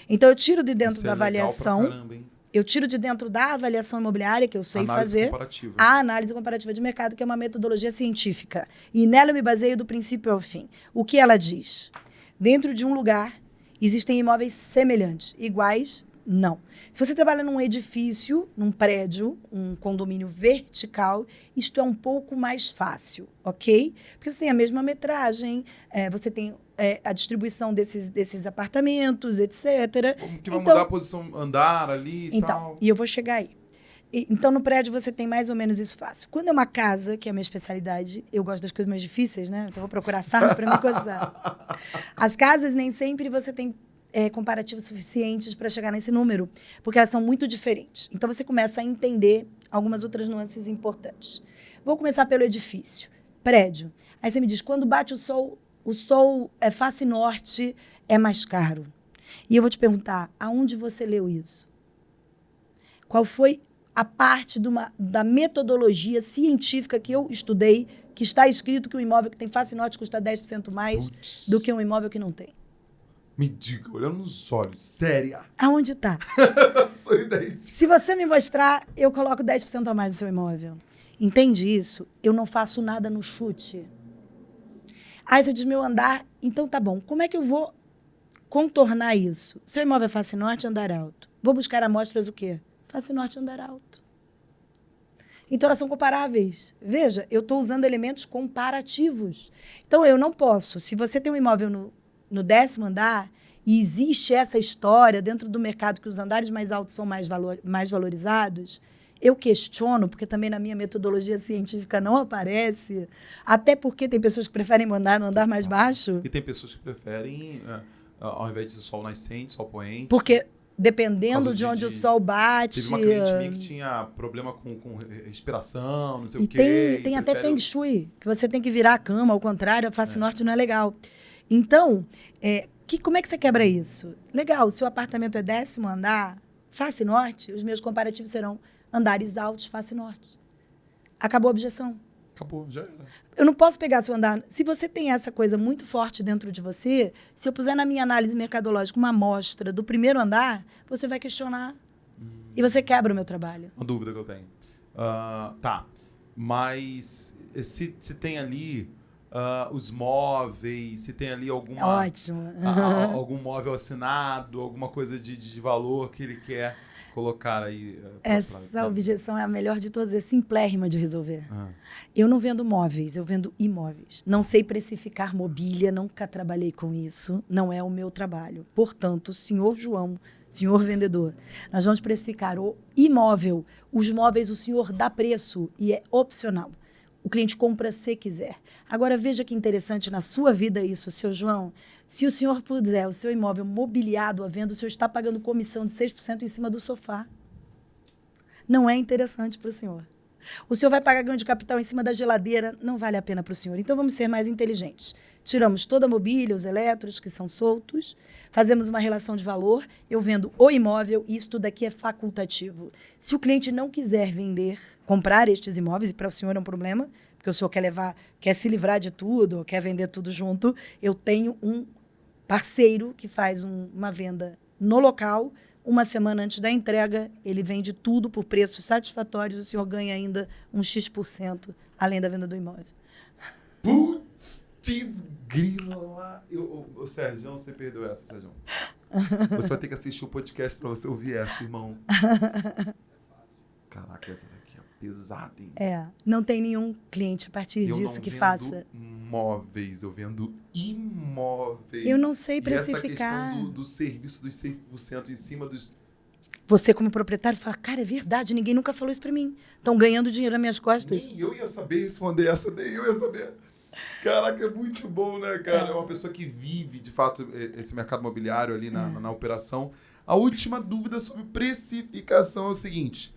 Então, eu tiro de dentro da avaliação, caramba, hein? eu tiro de dentro da avaliação imobiliária, que eu sei fazer, comparativa. a análise comparativa de mercado, que é uma metodologia científica. E nela eu me baseio do princípio ao fim. O que ela diz? Dentro de um lugar, existem imóveis semelhantes, iguais, não. Se você trabalha num edifício, num prédio, um condomínio vertical, isto é um pouco mais fácil, ok? Porque você tem a mesma metragem, você tem a distribuição desses apartamentos, etc. Como que vai mudar a posição andar ali e tal? E eu vou chegar aí. Então, no prédio, você tem mais ou menos isso fácil. Quando é uma casa, que é a minha especialidade, eu gosto das coisas mais difíceis, né? Então, eu vou procurar sarna para me coçar. As casas, nem sempre você tem comparativos suficientes para chegar nesse número, porque elas são muito diferentes. Então, você começa a entender algumas outras nuances importantes. Vou começar pelo edifício. Prédio. Aí você me diz, quando bate o sol é face norte, é mais caro. E eu vou te perguntar, aonde você leu isso? Qual foi a parte da metodologia científica que eu estudei, que está escrito que um imóvel que tem face norte custa 10% mais do que um imóvel que não tem? Me diga, olhando nos olhos, séria. Aonde está? Se você me mostrar, eu coloco 10% a mais no seu imóvel. Entende isso? Eu não faço nada no chute. Aí você diz, meu andar, então tá bom. Como é que eu vou contornar isso? Seu imóvel é face norte, andar alto. Vou buscar amostras o quê? Face norte, andar alto. Então, elas são comparáveis. Veja, eu estou usando elementos comparativos. Então, eu não posso. Se você tem um imóvel no 10º andar e existe essa história dentro do mercado que os andares mais altos são mais valorizados, eu questiono, porque também na minha metodologia científica não aparece, até porque tem pessoas que preferem mandar no andar mais baixo. E tem pessoas que preferem, ao invés de sol nascente, sol poente. Porque dependendo de onde o sol bate... Teve uma cliente minha que tinha problema com respiração, não sei o quê. Tem até Feng Shui, que você tem que virar a cama, ao contrário, a face norte não é legal. Então, como é que você quebra isso? Legal, se o apartamento é 10º andar, face norte, os meus comparativos serão andares altos, face norte. Acabou a objeção. Acabou, já era. Eu não posso pegar seu andar... Se você tem essa coisa muito forte dentro de você, se eu puser na minha análise mercadológica uma amostra do 1º andar, você vai questionar e você quebra o meu trabalho. Uma dúvida que eu tenho. Tá, mas se tem ali os móveis, se tem ali Ótimo. algum móvel assinado, alguma coisa de valor que ele quer colocar aí. Essa objeção é a melhor de todas, é simplérrima de resolver. Eu não vendo móveis, eu vendo imóveis. Não sei precificar mobília, nunca trabalhei com isso, não é o meu trabalho. Portanto, senhor João, senhor vendedor, nós vamos precificar o imóvel. Os móveis o senhor dá preço e é opcional. O cliente compra se quiser. Agora, veja que interessante na sua vida isso, seu João. Se o senhor puder o seu imóvel mobiliado à venda, o senhor está pagando comissão de 6% em cima do sofá. Não é interessante para o senhor. O senhor vai pagar ganho de capital em cima da geladeira, não vale a pena para o senhor. Então, vamos ser mais inteligentes. Tiramos toda a mobília, os eletros que são soltos, fazemos uma relação de valor, eu vendo o imóvel e isso tudo aqui é facultativo. Se o cliente não quiser vender, comprar estes imóveis, e para o senhor é um problema, porque o senhor quer se livrar de tudo, ou quer vender tudo junto, eu tenho um parceiro que faz uma venda no local. Uma semana antes da entrega, ele vende tudo por preços satisfatórios, o senhor ganha ainda um X% além da venda do imóvel. Putz grila! Ô, Sérgio, você perdeu essa, Sérgio. Você vai ter que assistir o podcast para você ouvir essa, irmão. Caraca, essa daqui é pesada, hein? Não tem nenhum cliente a partir disso que faça. Eu vendo imóveis. Eu não sei precificar. E essa questão do serviço dos 100% em cima dos... Você, como proprietário, fala, cara, é verdade, ninguém nunca falou isso pra mim. Estão ganhando dinheiro nas minhas costas. Nem eu ia saber responder essa, nem eu ia saber. Caraca, é muito bom, né, cara? É uma pessoa que vive, de fato, esse mercado imobiliário ali na operação. A última dúvida sobre precificação é o seguinte...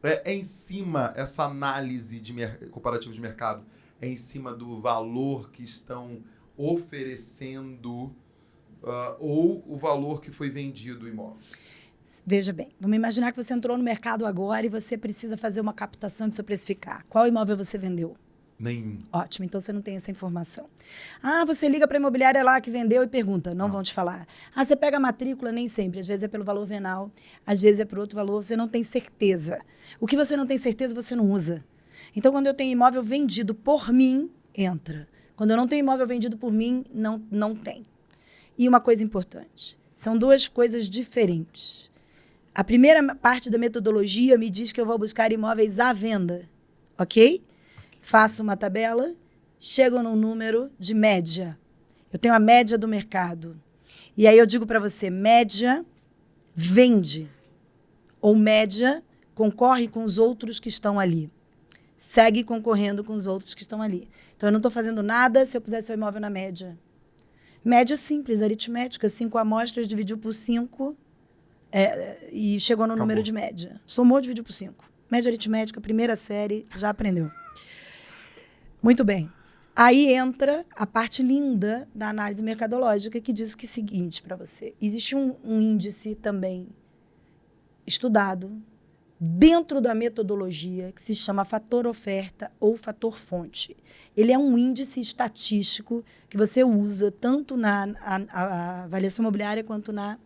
É em cima, essa análise comparativa de mercado, é em cima do valor que estão oferecendo ou o valor que foi vendido o imóvel? Veja bem, vamos imaginar que você entrou no mercado agora e você precisa fazer uma captação e precisa precificar. Qual imóvel você vendeu? Nenhum. Ótimo, então você não tem essa informação. Você liga para a imobiliária lá que vendeu e pergunta, não vão te falar. Você pega a matrícula, nem sempre, às vezes é pelo valor venal, às vezes é por outro valor, você não tem certeza. O que você não tem certeza, você não usa. Então, quando eu tenho imóvel vendido por mim, entra. Quando eu não tenho imóvel vendido por mim, não tem. E uma coisa importante, são duas coisas diferentes. A primeira parte da metodologia me diz que eu vou buscar imóveis à venda, ok? Faço uma tabela, chego num número de média. Eu tenho a média do mercado. E aí eu digo para você, média vende. Ou média concorre com os outros que estão ali. Segue concorrendo com os outros que estão ali. Então, eu não estou fazendo nada se eu puser seu imóvel na média. Média simples, aritmética. 5 amostras, dividiu por 5 e chegou no número de média. Somou, dividiu por 5. Média aritmética, primeira série, já aprendeu. Muito bem. Aí entra a parte linda da análise mercadológica, que diz que é o seguinte para você. Existe um índice também estudado dentro da metodologia que se chama fator oferta ou fator fonte. Ele é um índice estatístico que você usa tanto na avaliação imobiliária quanto na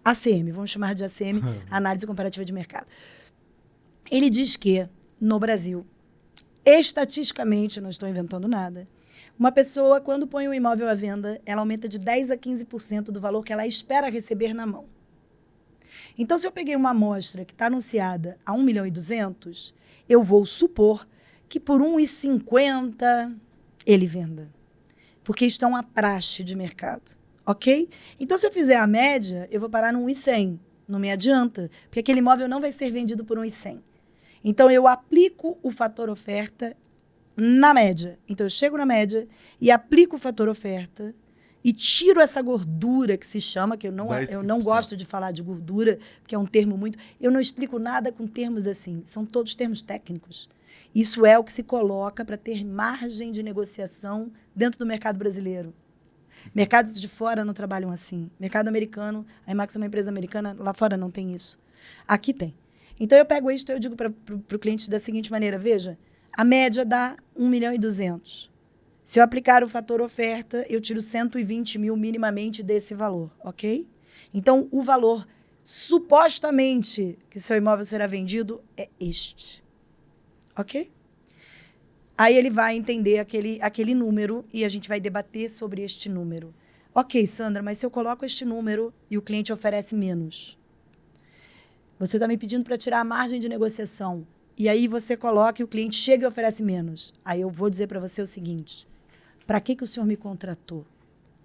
ACM. Vamos chamar de ACM, análise comparativa de mercado. Ele diz que, no Brasil, estatisticamente, não estou inventando nada, uma pessoa, quando põe um imóvel à venda, ela aumenta de 10% a 15% do valor que ela espera receber na mão. Então, se eu peguei uma amostra que está anunciada a 1.200.000, eu vou supor que por 1,50 ele venda. Porque isto é uma praxe de mercado, ok? Então, se eu fizer a média, eu vou parar no 1,100. Não me adianta, porque aquele imóvel não vai ser vendido por 1,100. Então, eu aplico o fator oferta na média. Então, eu chego na média e aplico o fator oferta e tiro essa gordura que se chama, que eu não gosto de falar de gordura, porque é um termo muito... Eu não explico nada com termos assim. São todos termos técnicos. Isso é o que se coloca para ter margem de negociação dentro do mercado brasileiro. Mercados de fora não trabalham assim. Mercado americano, a IMAX é uma empresa americana, lá fora não tem isso. Aqui tem. Então, eu pego isso e eu digo para o cliente da seguinte maneira, veja, a média dá 1.200.000. Se eu aplicar o fator oferta, eu tiro 120.000 minimamente desse valor, ok? Então, o valor supostamente que seu imóvel será vendido é este, ok? Aí ele vai entender aquele número e a gente vai debater sobre este número. Ok, Sandra, mas se eu coloco este número e o cliente oferece menos... Você está me pedindo para tirar a margem de negociação. E aí você coloca e o cliente chega e oferece menos. Aí eu vou dizer para você o seguinte. Para que o senhor me contratou?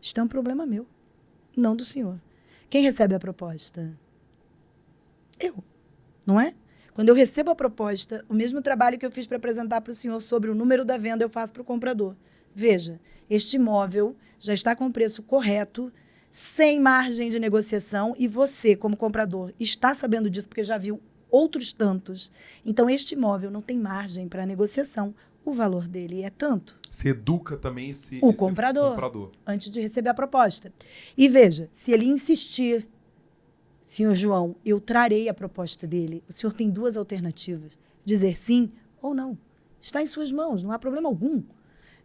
Isto é um problema meu, não do senhor. Quem recebe a proposta? Eu, não é? Quando eu recebo a proposta, o mesmo trabalho que eu fiz para apresentar para o senhor sobre o número da venda, eu faço para o comprador. Veja, este imóvel já está com o preço correto, sem margem de negociação, e você, como comprador, está sabendo disso porque já viu outros tantos. Então, este imóvel não tem margem para negociação. O valor dele é tanto. Você educa também esse comprador antes de receber a proposta. E veja, se ele insistir, senhor João, eu trarei a proposta dele. O senhor tem 2 alternativas. Dizer sim ou não. Está em suas mãos, não há problema algum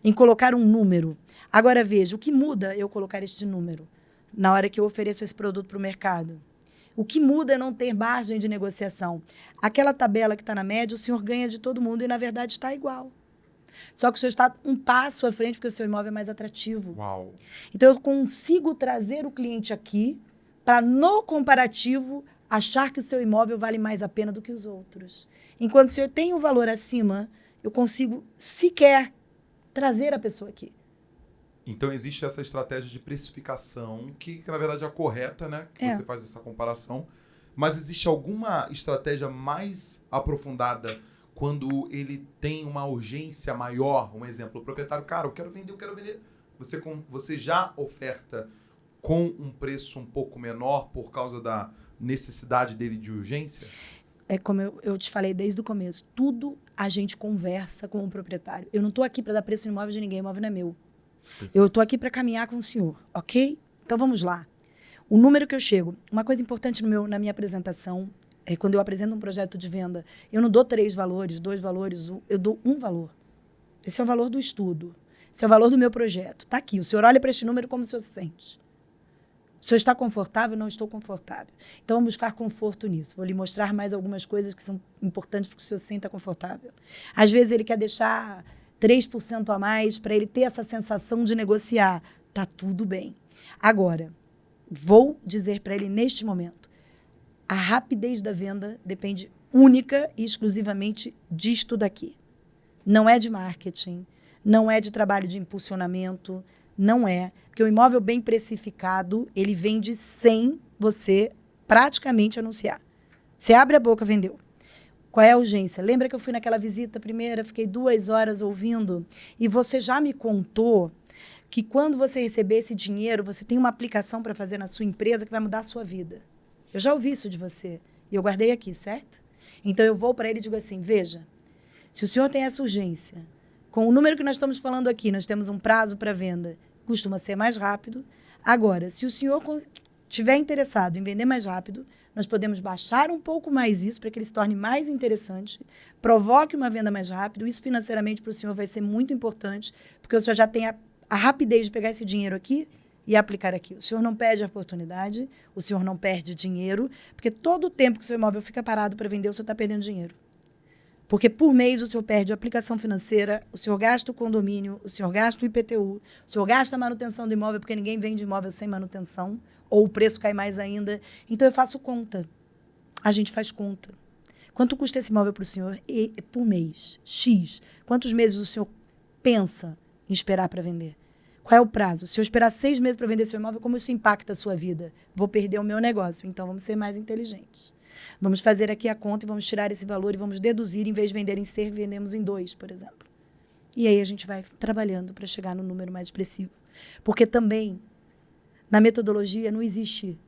em colocar um número. Agora, veja, o que muda eu colocar este número na hora que eu ofereço esse produto para o mercado? O que muda é não ter margem de negociação. Aquela tabela que está na média, o senhor ganha de todo mundo e, na verdade, está igual. Só que o senhor está um passo à frente porque o seu imóvel é mais atrativo. Uau. Então, eu consigo trazer o cliente aqui para, no comparativo, achar que o seu imóvel vale mais a pena do que os outros. Enquanto o senhor tem um valor acima, eu consigo sequer trazer a pessoa aqui. Então, existe essa estratégia de precificação, que na verdade é a correta, né? Que você faz essa comparação. Mas existe alguma estratégia mais aprofundada quando ele tem uma urgência maior? Um exemplo, o proprietário, cara, eu quero vender. Você já oferta com um preço um pouco menor por causa da necessidade dele de urgência? É como eu te falei desde o começo, tudo a gente conversa com o proprietário. Eu não estou aqui para dar preço no imóvel de ninguém, o imóvel não é meu. Perfeito. Eu estou aqui para caminhar com o senhor, ok? Então vamos lá. O número que eu chego, uma coisa importante na minha apresentação, é quando eu apresento um projeto de venda, eu não dou 3 valores, 2 valores, eu dou um valor. Esse é o valor do estudo. Esse é o valor do meu projeto. Está aqui. O senhor olha para este número como o senhor se sente. O senhor está confortável? Não estou confortável. Então, vamos buscar conforto nisso. Vou lhe mostrar mais algumas coisas que são importantes para que o senhor se sinta confortável. Às vezes, ele quer deixar 3% a mais para ele ter essa sensação de negociar. Está tudo bem. Agora, vou dizer para ele neste momento, a rapidez da venda depende única e exclusivamente disto daqui. Não é de marketing, não é de trabalho de impulsionamento, não é. Porque o imóvel bem precificado, ele vende sem você praticamente anunciar. Você abre a boca, vendeu. Qual é a urgência? Lembra que eu fui naquela visita primeira, fiquei 2 horas ouvindo, e você já me contou que quando você receber esse dinheiro, você tem uma aplicação para fazer na sua empresa que vai mudar a sua vida. Eu já ouvi isso de você, e eu guardei aqui, certo? Então, eu vou para ele e digo assim, veja, se o senhor tem essa urgência, com o número que nós estamos falando aqui, nós temos um prazo para venda, costuma ser mais rápido. Agora, se o senhor estiver interessado em vender mais rápido, nós podemos baixar um pouco mais isso para que ele se torne mais interessante, provoque uma venda mais rápido. Isso financeiramente para o senhor vai ser muito importante, porque o senhor já tem a rapidez de pegar esse dinheiro aqui e aplicar aqui. O senhor não perde a oportunidade, o senhor não perde dinheiro, porque todo o tempo que o seu imóvel fica parado para vender, o senhor está perdendo dinheiro. Porque por mês o senhor perde a aplicação financeira, o senhor gasta o condomínio, o senhor gasta o IPTU, o senhor gasta a manutenção do imóvel, porque ninguém vende imóvel sem manutenção, ou o preço cai mais ainda. Então, eu faço conta. A gente faz conta. Quanto custa esse imóvel para o senhor por mês? X. Quantos meses o senhor pensa em esperar para vender? Qual é o prazo? Se eu esperar 6 meses para vender seu imóvel, como isso impacta a sua vida? Vou perder o meu negócio. Então, vamos ser mais inteligentes. Vamos fazer aqui a conta e vamos tirar esse valor e vamos deduzir, em vez de vender em ser, vendemos em 2, por exemplo. E aí a gente vai trabalhando para chegar no número mais expressivo. Porque também, na metodologia, não existe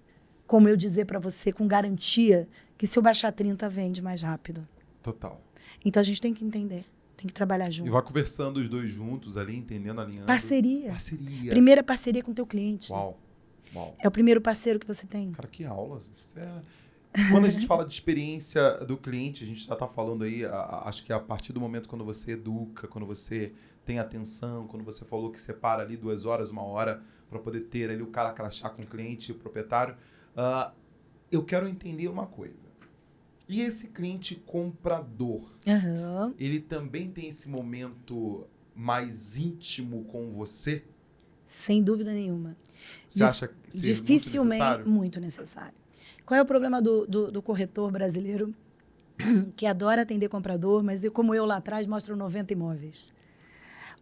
como eu dizer para você com garantia que se eu baixar 30, vende mais rápido. Total. Então a gente tem que entender, tem que trabalhar junto. E vai conversando os dois juntos ali, entendendo, alinhando. Parceria. Parceria. Primeira parceria com o teu cliente. Uau. Uau. É o primeiro parceiro que você tem. Cara, que aula. Isso é... Quando a gente fala de experiência do cliente, a gente já está falando aí, acho que a partir do momento quando você educa, quando você tem atenção, quando você falou que separa ali 2 horas, 1 hora, para poder ter ali o cara crachá com o cliente, o proprietário, eu quero entender uma coisa. E esse cliente comprador, ele também tem esse momento mais íntimo com você? Sem dúvida nenhuma. Você acha que dificilmente muito necessário? Qual é o problema do corretor brasileiro que adora atender comprador, mas como eu lá atrás mostro 90 imóveis?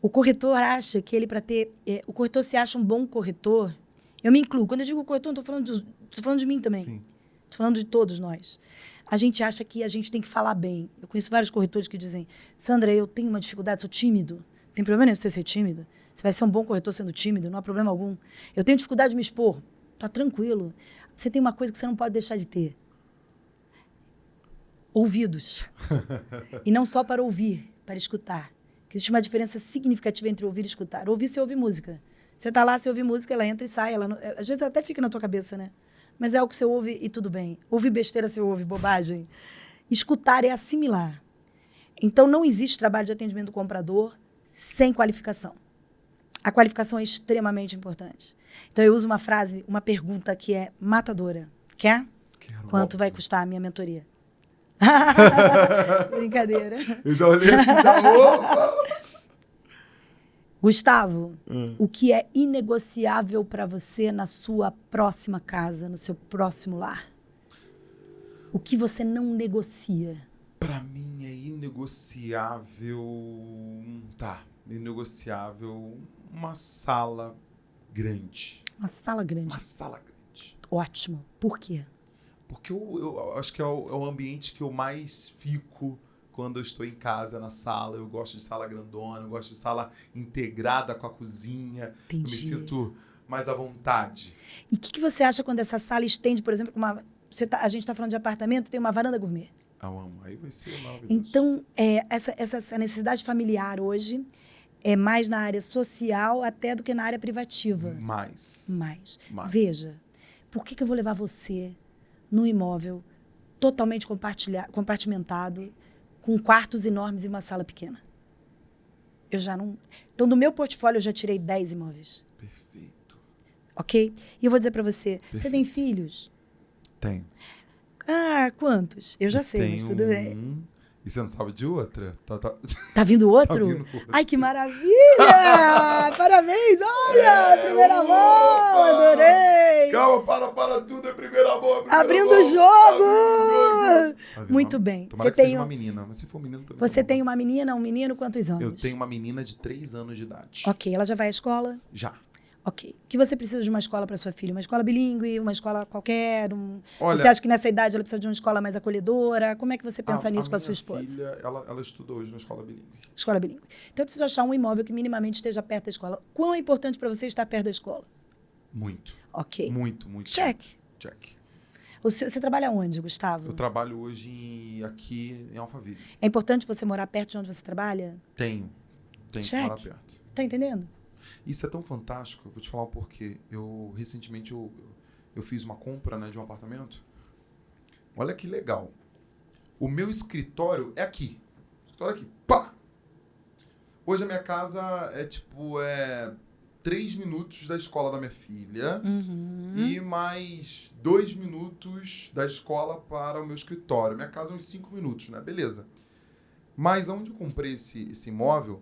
O corretor acha que ele, para ter... o corretor se acha um bom corretor. Eu me incluo. Quando eu digo corretor, não estou falando de mim também. Estou falando de todos nós. A gente acha que a gente tem que falar bem. Eu conheço vários corretores que dizem, Sandra, eu tenho uma dificuldade, sou tímido. Tem problema nenhum você ser tímido? Você vai ser um bom corretor sendo tímido, não há problema algum. Eu tenho dificuldade de me expor. Tá tranquilo. Você tem uma coisa que você não pode deixar de ter. Ouvidos. E não só para ouvir, para escutar. Que existe uma diferença significativa entre ouvir e escutar. Ouvir, você ouve música. Você tá lá, você ouve música, ela entra e sai. Ela não, às vezes ela até fica na tua cabeça, né? Mas é o que você ouve e tudo bem. Ouvir besteira, você ouve bobagem. Escutar é assimilar. Então, não existe trabalho de atendimento do comprador sem qualificação. A qualificação é extremamente importante. Então, eu uso uma frase, uma pergunta que é matadora. Quer? Quero. Quanto vai custar a minha mentoria? Brincadeira. Eu já olhei assim, já... Opa! Gustavo, o que é inegociável para você na sua próxima casa, no seu próximo lar? O que você não negocia? Pra mim é inegociável... Inegociável uma sala grande. Uma sala grande. Uma sala grande. Ótimo. Por quê? Porque eu acho que é o ambiente que eu mais fico quando eu estou em casa, na sala. Eu gosto de sala grandona, eu gosto de sala integrada com a cozinha. Entendi. Eu me sinto mais à vontade. E o que você acha quando essa sala estende, por exemplo, a gente está falando de apartamento, tem uma varanda gourmet. Eu amo. Aí vai ser maravilhoso. Então, essa necessidade familiar hoje é mais na área social até do que na área privativa. Mais. Veja, por que eu vou levar você num imóvel totalmente compartimentado, com quartos enormes e uma sala pequena? Eu já não... Então, do meu portfólio, eu já tirei 10 imóveis. Perfeito. Ok? E eu vou dizer para você, Perfeito. Você tem filhos? Tenho. Ah, quantos? Eu já sei, mas tudo bem. E você não sabe de outra? Tá vindo outro? Tá vindo outro. Ai, que maravilha! Parabéns! Olha, primeira mão! Adorei! Calma, para tudo, é primeira mão. Abrindo o jogo! Muito bem. Tomara que seja uma menina, mas se for menino também. Você tem uma menina, um menino, quantos anos? Eu tenho uma menina de 3 anos de idade. Ok, ela já vai à escola? Já. Ok. O que você precisa de uma escola para sua filha? Uma escola bilíngue, uma escola qualquer? Olha, você acha que nessa idade ela precisa de uma escola mais acolhedora? Como é que você pensa nisso com a sua esposa? Minha filha, ela estuda hoje na escola bilíngue. Escola bilíngue. Então eu preciso achar um imóvel que minimamente esteja perto da escola. Quão é importante para você estar perto da escola? Muito. Ok. Muito. Check. Check. Você trabalha onde, Gustavo? Eu trabalho hoje aqui em Alphaville. É importante você morar perto de onde você trabalha? Tenho Check. que morar perto. Tá entendendo? Isso é tão fantástico, eu vou te falar o porquê. Recentemente, eu fiz uma compra, né, de um apartamento. Olha que legal. O meu escritório é aqui. O escritório é aqui. Pá! Hoje a minha casa é 3 minutos da escola da minha filha. E mais 2 minutos da escola para o meu escritório. Minha casa é uns 5 minutos, né? Beleza. Mas onde eu comprei esse imóvel,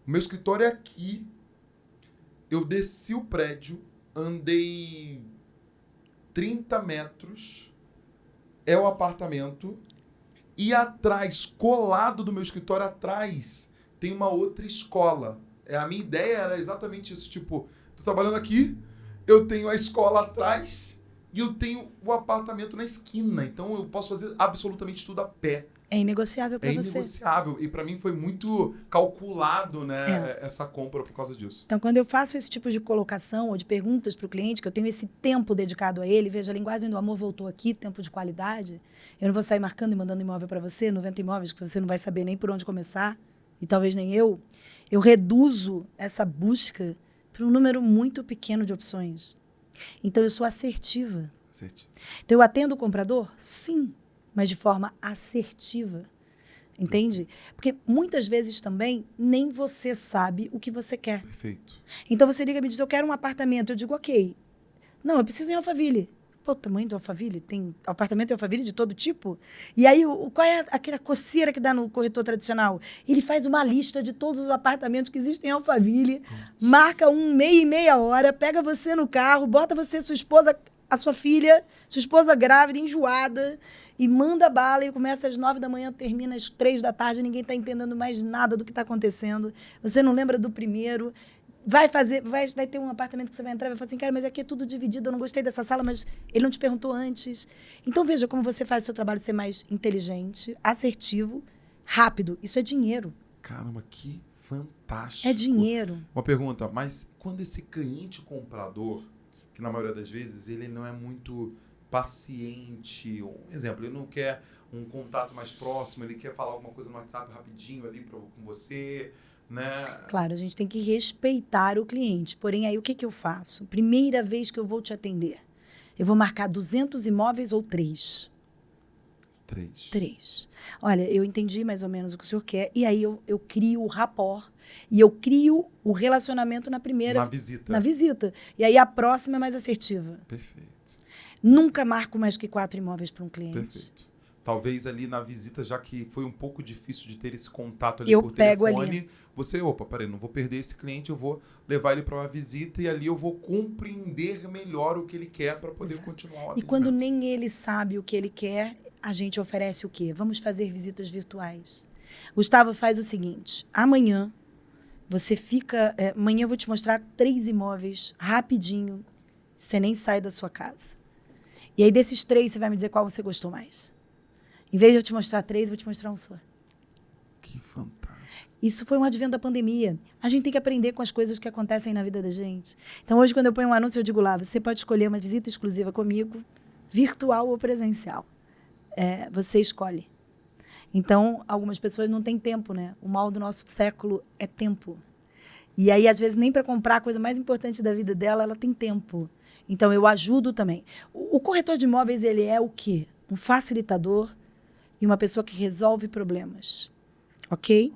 o meu escritório é aqui. Eu desci o prédio, andei 30 metros, é o apartamento, e atrás, colado do meu escritório atrás, tem uma outra escola. A minha ideia era exatamente isso, tipo, tô trabalhando aqui, eu tenho a escola atrás e eu tenho o apartamento na esquina, então eu posso fazer absolutamente tudo a pé. É inegociável para você. É inegociável. E para mim foi muito calculado, né, essa compra por causa disso. Então, quando eu faço esse tipo de colocação ou de perguntas para o cliente, que eu tenho esse tempo dedicado a ele, veja, a linguagem do amor voltou aqui, tempo de qualidade. Eu não vou sair marcando e mandando imóvel para você, 90 imóveis que você não vai saber nem por onde começar, e talvez nem eu. Eu reduzo essa busca para um número muito pequeno de opções. Então, eu sou assertiva. Então, eu atendo o comprador? Sim. Mas de forma assertiva, entende? Porque muitas vezes também nem você sabe o que você quer. Perfeito. Então você liga e me diz, eu quero um apartamento. Eu digo, ok. Não, eu preciso em Alphaville. Pô, o tamanho do Alphaville? Tem apartamento em Alphaville de todo tipo? E aí, qual é aquela coceira que dá no corretor tradicional? Ele faz uma lista de todos os apartamentos que existem em Alphaville, marca meia hora, pega você no carro, bota você, sua esposa, a sua filha, sua esposa grávida, enjoada, e manda bala e começa às 9 da manhã, termina às 3 da tarde, ninguém está entendendo mais nada do que está acontecendo. Você não lembra do primeiro. vai ter um apartamento que você vai entrar e vai falar assim, cara, mas aqui é tudo dividido, eu não gostei dessa sala, mas ele não te perguntou antes. Então, veja como você faz o seu trabalho ser mais inteligente, assertivo, rápido. Isso é dinheiro. Caramba, que fantástico. É dinheiro. Uma pergunta, mas quando esse cliente comprador, que na maioria das vezes ele não é muito paciente, um exemplo, ele não quer um contato mais próximo, ele quer falar alguma coisa no WhatsApp rapidinho ali com você, né? Claro, a gente tem que respeitar o cliente. Porém, aí o que eu faço? Primeira vez que eu vou te atender, eu vou marcar 200 imóveis ou 3? 3. Olha, eu entendi mais ou menos o que o senhor quer, e aí eu crio o rapport, e eu crio o relacionamento na primeira... Na visita. E aí a próxima é mais assertiva. Perfeito. Nunca marco mais que 4 imóveis para um cliente. Perfeito. Talvez ali na visita, já que foi um pouco difícil de ter esse contato ali eu por pego telefone, ali. você, peraí, não vou perder esse cliente, eu vou levar ele para uma visita e ali eu vou compreender melhor o que ele quer para poder continuar o atendimento. E quando nem ele sabe o que ele quer, a gente oferece o quê? Vamos fazer visitas virtuais. Gustavo, faz o seguinte, amanhã você fica... amanhã eu vou te mostrar 3 imóveis rapidinho, você nem sai da sua casa. E aí desses 3 você vai me dizer qual você gostou mais. Em vez de eu te mostrar 3, eu vou te mostrar um só. Que fantástico. Isso foi um advento da pandemia. A gente tem que aprender com as coisas que acontecem na vida da gente. Então, hoje, quando eu ponho um anúncio, eu digo lá, você pode escolher uma visita exclusiva comigo, virtual ou presencial. Você escolhe. Então, algumas pessoas não têm tempo, né? O mal do nosso século é tempo. E aí, às vezes, nem para comprar a coisa mais importante da vida dela, ela tem tempo. Então, eu ajudo também. O corretor de imóveis, ele é o quê? Um facilitador e uma pessoa que resolve problemas, ok?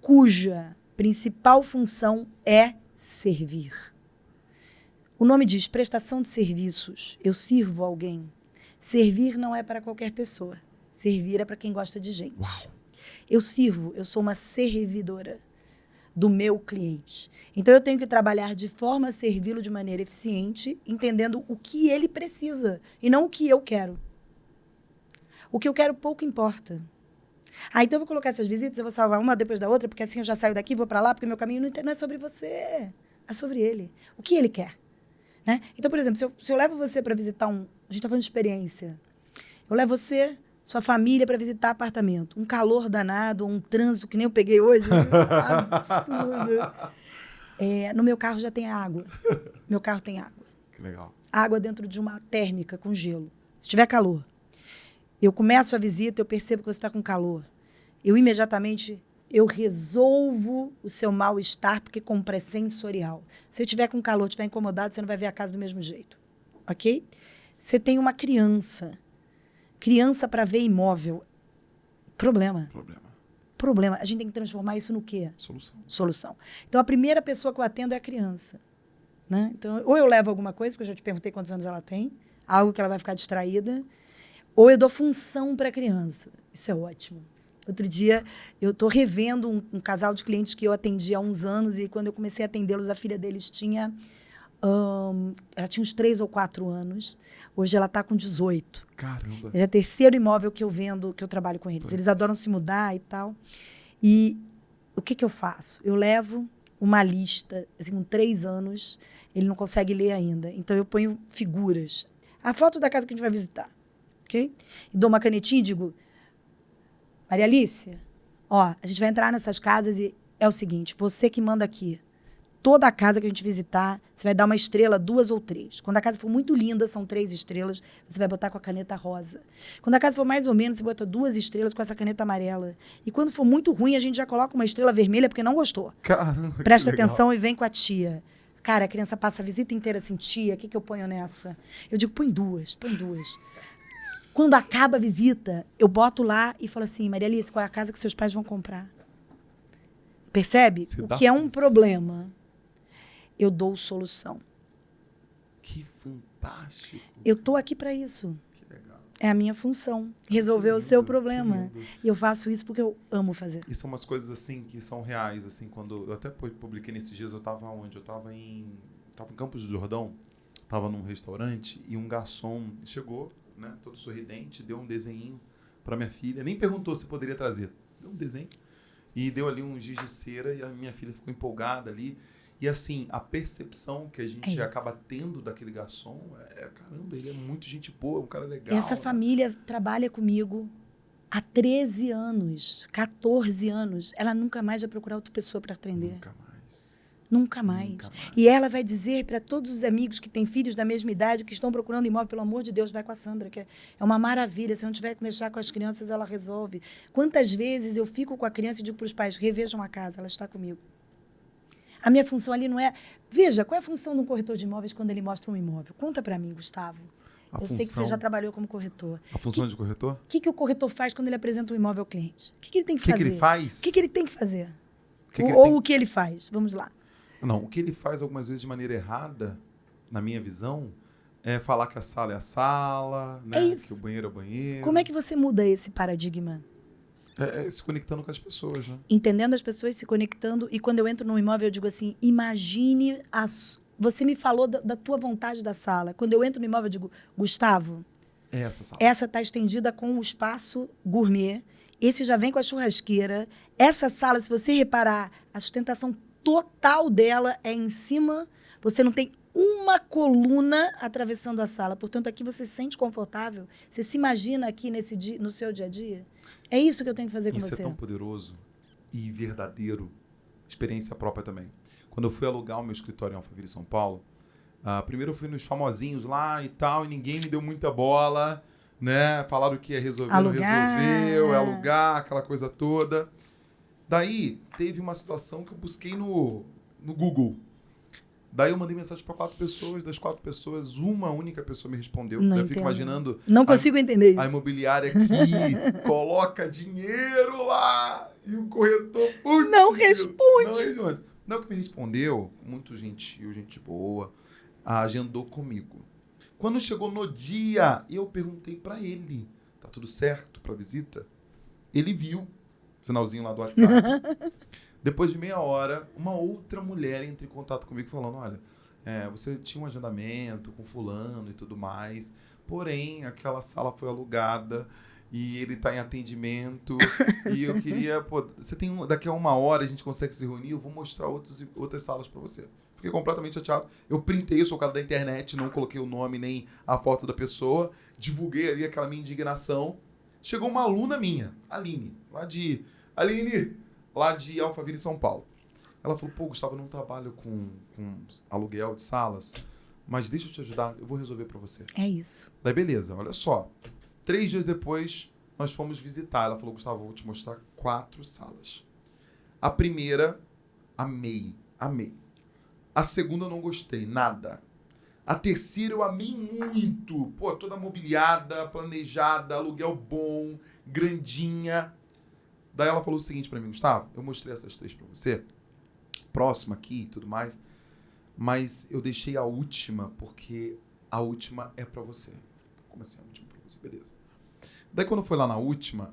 Cuja principal função é servir. O nome diz prestação de serviços. Eu sirvo alguém. Servir não é para qualquer pessoa. Servir é para quem gosta de gente. Uau. Eu sou uma servidora do meu cliente. Então, eu tenho que trabalhar de forma a servi-lo de maneira eficiente, entendendo o que ele precisa e não o que eu quero. O que eu quero pouco importa. Então eu vou colocar essas visitas, eu vou salvar uma depois da outra, porque assim eu já saio daqui, vou para lá, porque meu caminho não é sobre você, é sobre ele. O que ele quer. Né? Então, por exemplo, se eu levo você para visitar a gente está falando de experiência. Eu levo você, sua família, para visitar apartamento. Um calor danado, um trânsito que nem eu peguei hoje. Absurdo. No meu carro já tem água. Meu carro tem água. Que legal. Água dentro de uma térmica com gelo. Se tiver calor. Eu começo a visita, eu percebo que você está com calor. Eu imediatamente resolvo o seu mal-estar, porque compra é sensorial. Se eu estiver com calor, estiver incomodado, você não vai ver a casa do mesmo jeito. Ok? Você tem uma criança. Criança para ver imóvel. Problema. A gente tem que transformar isso no quê? Solução. Então, a primeira pessoa que eu atendo é a criança. Né? Então, ou eu levo alguma coisa, porque eu já te perguntei quantos anos ela tem, algo que ela vai ficar distraída, ou eu dou função para a criança. Isso é ótimo. Outro dia, eu estou revendo um casal de clientes que eu atendi há uns anos, e quando eu comecei a atendê-los, a filha deles tinha... ela tinha uns 3 ou 4 anos. Hoje ela está com 18. Caramba. É o terceiro imóvel que eu vendo, que eu trabalho com eles. Eles adoram se mudar e tal. E o que eu faço? Eu levo uma lista, assim, com 3 anos, ele não consegue ler ainda. Então, eu ponho figuras. A foto da casa que a gente vai visitar. Ok? E dou uma canetinha e digo, Maria Alice, a gente vai entrar nessas casas e é o seguinte, você que manda aqui. Toda a casa que a gente visitar, você vai dar uma estrela, 2 ou 3. Quando a casa for muito linda, são 3 estrelas, você vai botar com a caneta rosa. Quando a casa for mais ou menos, você bota 2 estrelas com essa caneta amarela. E quando for muito ruim, a gente já coloca uma estrela vermelha porque não gostou. Caramba, presta atenção e vem com a tia. Cara, a criança passa a visita inteira assim, tia, o que eu ponho nessa? Eu digo, põe duas. Quando acaba a visita, eu boto lá e falo assim, Maria Alice, qual é a casa que seus pais vão comprar? Percebe? O que é um problema, eu dou solução. Que fantástico. Eu estou aqui para isso. Que legal. É a minha função, resolver o seu problema. E eu faço isso porque eu amo fazer. E são umas coisas assim que são reais, assim, quando eu até publiquei nesses dias, eu estava onde? Eu estava em Campos do Jordão, estava num restaurante e um garçom chegou, né, todo sorridente, deu um desenho para minha filha, nem perguntou se poderia trazer, deu um desenho e deu ali um giz de cera e a minha filha ficou empolgada ali E assim, a percepção que a gente isso. acaba tendo daquele garçom caramba, ele é muito gente boa, um cara legal. Essa família trabalha comigo há 13 anos, 14 anos. Ela nunca mais vai procurar outra pessoa para atender. Nunca mais. Nunca mais. E ela vai dizer para todos os amigos que têm filhos da mesma idade, que estão procurando imóvel, pelo amor de Deus, vai com a Sandra, que é uma maravilha. Se não tiver que deixar com as crianças, ela resolve. Quantas vezes eu fico com a criança e digo para os pais, revejam a casa, ela está comigo. A minha função ali não é... Veja, qual é a função de um corretor de imóveis quando ele mostra um imóvel? Conta para mim, Gustavo. Eu sei que você já trabalhou como corretor. A função de corretor? O que o corretor faz quando ele apresenta um imóvel ao cliente? O que ele tem que fazer? O que ele faz? O que ele tem que fazer? O que ele faz? Vamos lá. Não, o que ele faz algumas vezes de maneira errada, na minha visão, é falar que a sala é a sala, né? É isso. Que o banheiro é o banheiro. Como é que você muda esse paradigma? Se conectando com as pessoas, né? Entendendo as pessoas, se conectando. E quando eu entro num imóvel, eu digo assim, imagine... Você me falou da tua vontade da sala. Quando eu entro no imóvel, eu digo, Gustavo, essa sala. Essa está estendida com o espaço gourmet. Esse já vem com a churrasqueira. Essa sala, se você reparar, a sustentação total dela é em cima. Você não tem uma coluna atravessando a sala. Portanto, aqui você se sente confortável. Você se imagina aqui no seu dia a dia. É isso que eu tenho que fazer com você. Isso é tão poderoso e verdadeiro. Experiência própria também. Quando eu fui alugar o meu escritório em Alphaville, São Paulo, primeiro eu fui nos famosinhos lá e tal, e ninguém me deu muita bola, né? Falaram que ia resolver, alugar. Não resolveu, alugar, aquela coisa toda. Daí, teve uma situação que eu busquei no Google. Daí eu mandei mensagem para 4 pessoas, das 4 pessoas, uma única pessoa me respondeu. Não eu entendo. fico imaginando... Não consigo entender isso. A imobiliária que coloca dinheiro lá e o corretor... Não responde. Não, que me respondeu, muito gentil, gente boa, agendou comigo. Quando chegou no dia, eu perguntei para ele, tá tudo certo para visita? Ele viu, sinalzinho lá do WhatsApp. Depois de meia hora, uma outra mulher entrou em contato comigo falando, olha, você tinha um agendamento com fulano e tudo mais, porém, aquela sala foi alugada e ele está em atendimento e eu queria, você tem daqui a 1 hora a gente consegue se reunir, eu vou mostrar outras salas para você. Fiquei completamente chateado. Eu printei, eu sou o cara da internet, não coloquei o nome nem a foto da pessoa, divulguei ali aquela minha indignação. Chegou uma aluna minha, Aline, lá de Alphaville, São Paulo. Ela falou, Gustavo, eu não trabalho com aluguel de salas, mas deixa eu te ajudar, eu vou resolver para você. É isso. Daí, beleza, olha só. 3 dias depois, nós fomos visitar. Ela falou, Gustavo, eu vou te mostrar 4 salas. A primeira, amei. A segunda, eu não gostei, nada. A terceira, eu amei muito. Toda mobiliada, planejada, aluguel bom, grandinha. Daí ela falou o seguinte pra mim, Gustavo, eu mostrei essas 3 pra você, próxima aqui e tudo mais, mas eu deixei a última, porque a última é pra você. Como assim a última pra você? Beleza. Daí quando foi lá na última,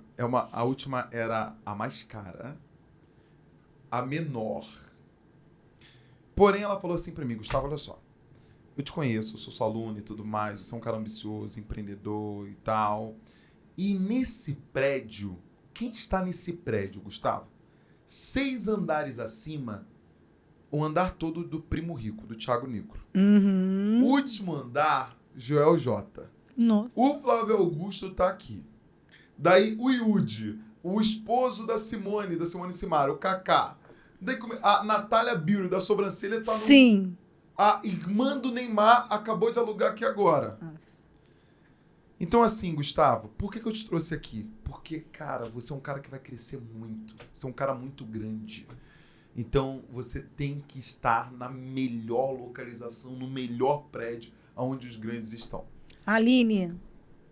a última era a mais cara, a menor. Porém, ela falou assim pra mim, Gustavo, olha só, eu te conheço, eu sou sua aluna e tudo mais, você é um cara ambicioso, empreendedor e tal. E nesse prédio, quem está nesse prédio, Gustavo? 6 andares acima, o andar todo do Primo Rico, do Thiago Nicro. Uhum. O último andar, Joel J. Nossa. O Flávio Augusto tá aqui. Daí o Yudi, o esposo da Simone Simara, o Kaká. Daí a Natália Biuro, da sobrancelha, tá Sim. A irmã do Neymar acabou de alugar aqui agora. Nossa. Então, assim, Gustavo, por que eu te trouxe aqui? Porque, cara, você é um cara que vai crescer muito. Você é um cara muito grande. Então, você tem que estar na melhor localização, no melhor prédio, onde os grandes estão. Aline.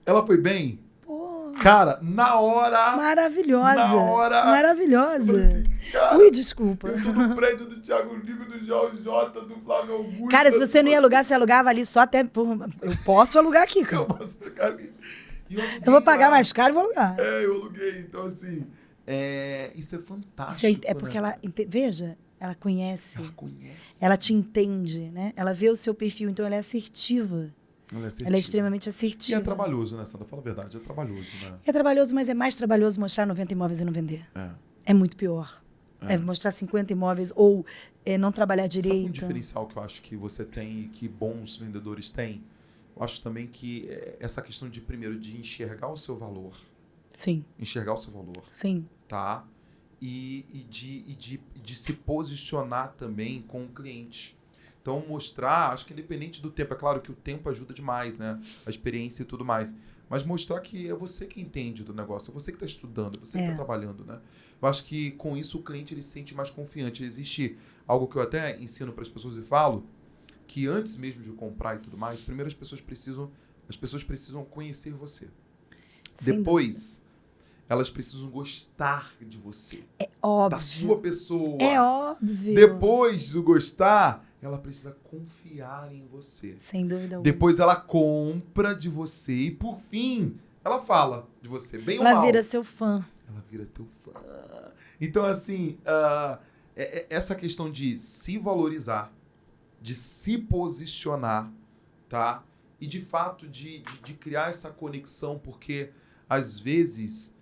Ela foi bem? Pô. Cara, na hora... Maravilhosa. Na hora... Maravilhosa. Eu falei assim, cara, ui, desculpa. eu tô no prédio do Thiago Nico, do Joel J, do Flávio Augusto. Cara, se você não ia alugar, você alugava ali só até... Eu posso alugar aqui, cara. Eu posso alugar ali. Eu vou pagar mais caro e vou alugar. Eu aluguei. Então, assim, isso é fantástico. Isso é porque ela... Veja, ela conhece. Ela conhece. Ela te entende, né? Ela vê o seu perfil, então ela é assertiva. Ela é extremamente assertiva. E é trabalhoso, né, Sandra? Fala a verdade, é trabalhoso, né? É trabalhoso, mas é mais trabalhoso mostrar 90 imóveis e não vender. É muito pior. É mostrar 50 imóveis ou não trabalhar Sabe um direito. diferencial que eu acho que você tem e que bons vendedores têm? Eu acho também que essa questão de, primeiro, de enxergar o seu valor. Sim, Enxergar o seu valor, sim. tá? E de se posicionar também com o cliente. Então, mostrar, acho que independente do tempo, é claro que o tempo ajuda demais, né? A experiência e tudo mais. Mas mostrar que é você que entende do negócio, é você que está estudando, é você que está trabalhando, né? Eu acho que com isso o cliente ele se sente mais confiante. Existe algo que eu até ensino para as pessoas e falo, que antes mesmo de comprar e tudo mais, primeiro as pessoas precisam conhecer você. Sem Depois, elas precisam gostar de você. É óbvio. Da sua pessoa. É óbvio. Depois de gostar, ela precisa confiar em você. Sem dúvida alguma. Depois ela compra de você e, por fim, ela fala de você, bem ou mal. Ela vira seu fã. Ela vira teu fã. Então, assim, essa questão de se valorizar, de se posicionar, tá? E, de fato, de criar essa conexão, porque, às vezes,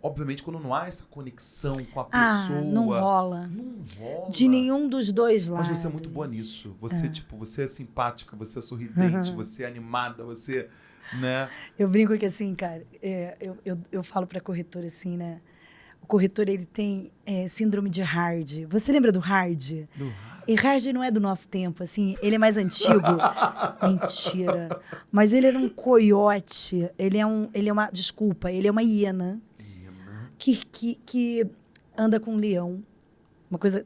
obviamente, quando não há essa conexão com a pessoa... não rola. Não rola. De nenhum dos dois lados. Mas você é muito boa nisso. Você, você é simpática, você é sorridente, você é animada, você... Né? Eu brinco que assim, cara, eu falo para corretor assim, né? O corretor, ele tem síndrome de Hard. Você lembra do Hard? E Hard não é do nosso tempo, assim, ele é mais antigo. Mentira. Mas ele era um coiote, ele é uma hiena. Que anda com um leão. Uma coisa,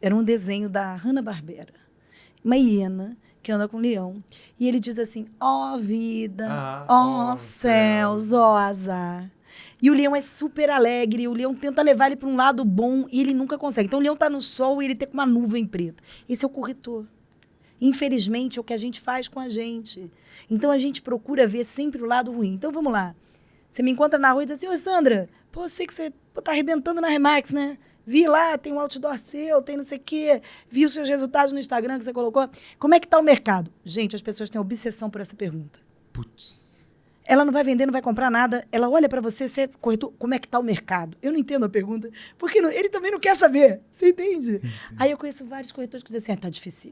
era um desenho da Hanna-Barbera. Uma hiena que anda com um leão. E ele diz assim, ó vida, ó céus, ó azar. E o leão é super alegre, o leão tenta levar ele para um lado bom e ele nunca consegue. Então o leão está no sol e ele tem uma nuvem preta. Esse é o corretor. Infelizmente, é o que a gente faz com a gente. Então a gente procura ver sempre o lado ruim. Então vamos lá. Você me encontra na rua e diz assim, ô Sandra, pô, eu sei que você tá arrebentando na Remax, né? Vi lá, tem um outdoor seu, tem não sei o quê. Vi os seus resultados no Instagram que você colocou. Como é que tá o mercado? Gente, as pessoas têm obsessão por essa pergunta. Putz. Ela não vai vender, não vai comprar nada. Ela olha para você, você é corretor, como é que tá o mercado? Eu não entendo a pergunta, porque ele também não quer saber. Você entende? Aí eu conheço vários corretores que dizem assim, tá difícil.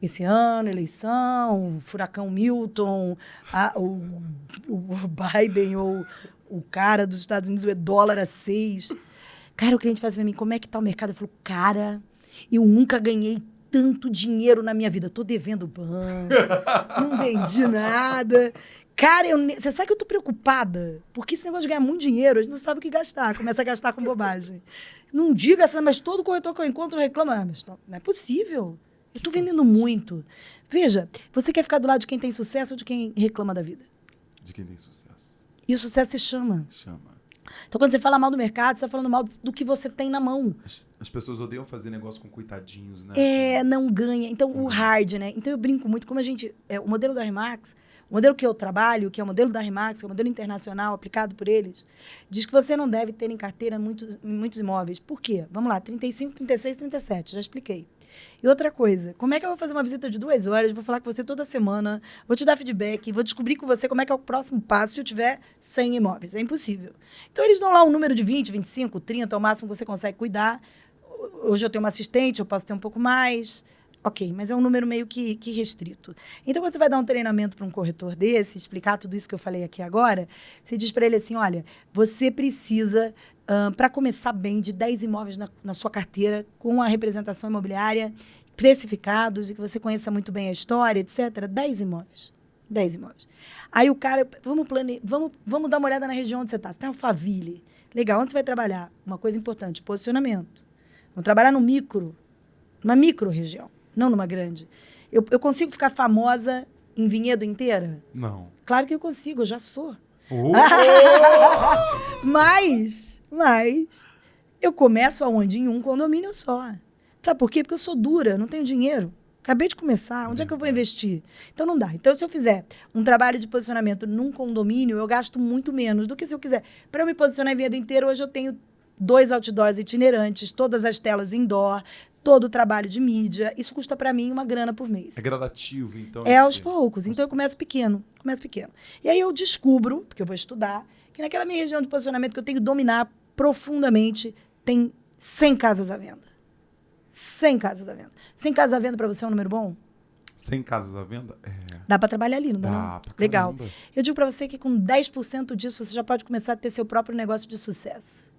Esse ano, eleição, furacão Milton, o Biden ou o cara dos Estados Unidos, o dólar a 6. Cara, o cliente faz pra mim, como é que tá o mercado? Eu falo, cara, eu nunca ganhei tanto dinheiro na minha vida. Tô devendo banco, não vendi nada. Cara, você sabe que eu tô preocupada? Porque esse negócio de ganhar muito dinheiro, a gente não sabe o que gastar. Começa a gastar com bobagem. Não diga essa, mas todo corretor que eu encontro reclama. Mas não é possível. Eu tô vendendo muito. Veja, você quer ficar do lado de quem tem sucesso ou de quem reclama da vida? De quem tem sucesso. E o sucesso se chama. Chama. Então, quando você fala mal do mercado, você está falando mal do que você tem na mão. As pessoas odeiam fazer negócio com coitadinhos, né? Não ganha. Então, o hard, né? Então, eu brinco muito. Como a gente... o modelo da Remax, o modelo que eu trabalho, que é o modelo da Remax, que é o modelo internacional aplicado por eles, diz que você não deve ter em carteira muitos imóveis. Por quê? Vamos lá, 35, 36, 37. Já expliquei. E outra coisa, como é que eu vou fazer uma visita de 2 horas, vou falar com você toda semana, vou te dar feedback, vou descobrir com você como é que é o próximo passo se eu tiver 100 imóveis? É impossível. Então, eles dão lá um número de 20, 25, 30, ao máximo que você consegue cuidar. Hoje eu tenho uma assistente, eu posso ter um pouco mais. Ok, mas é um número meio que restrito. Então, quando você vai dar um treinamento para um corretor desse, explicar tudo isso que eu falei aqui agora, você diz para ele assim, olha, você precisa, para começar bem, de 10 imóveis na sua carteira, com a representação imobiliária, precificados, e que você conheça muito bem a história, etc. 10 imóveis. 10 imóveis. Aí o cara, vamos dar uma olhada na região onde você está. Você está em Alphaville. Legal, onde você vai trabalhar? Uma coisa importante, posicionamento. Vamos trabalhar numa micro-região. Não numa grande. Eu consigo ficar famosa em Vinhedo inteira? Não. Claro que eu consigo, eu já sou. Mas eu começo aonde? Em um condomínio só. Sabe por quê? Porque eu sou dura, não tenho dinheiro. Acabei de começar, onde é que eu vou investir? Então não dá. Então se eu fizer um trabalho de posicionamento num condomínio, eu gasto muito menos do que se eu quiser. Para eu me posicionar em Vinhedo inteiro, hoje eu tenho 2 outdoors itinerantes, todas as telas indoor, todo o trabalho de mídia. Isso custa para mim uma grana por mês. É gradativo, então? Aos poucos. Então eu começo pequeno. E aí eu descubro, porque eu vou estudar, que naquela minha região de posicionamento que eu tenho que dominar profundamente, tem 100 casas à venda. 100 casas à venda. 100 casas à venda para você é um número bom? 100 casas à venda? Dá para trabalhar ali, não dá? Dá Não? pra Legal. caramba. Eu digo para você que com 10% disso você já pode começar a ter seu próprio negócio de sucesso.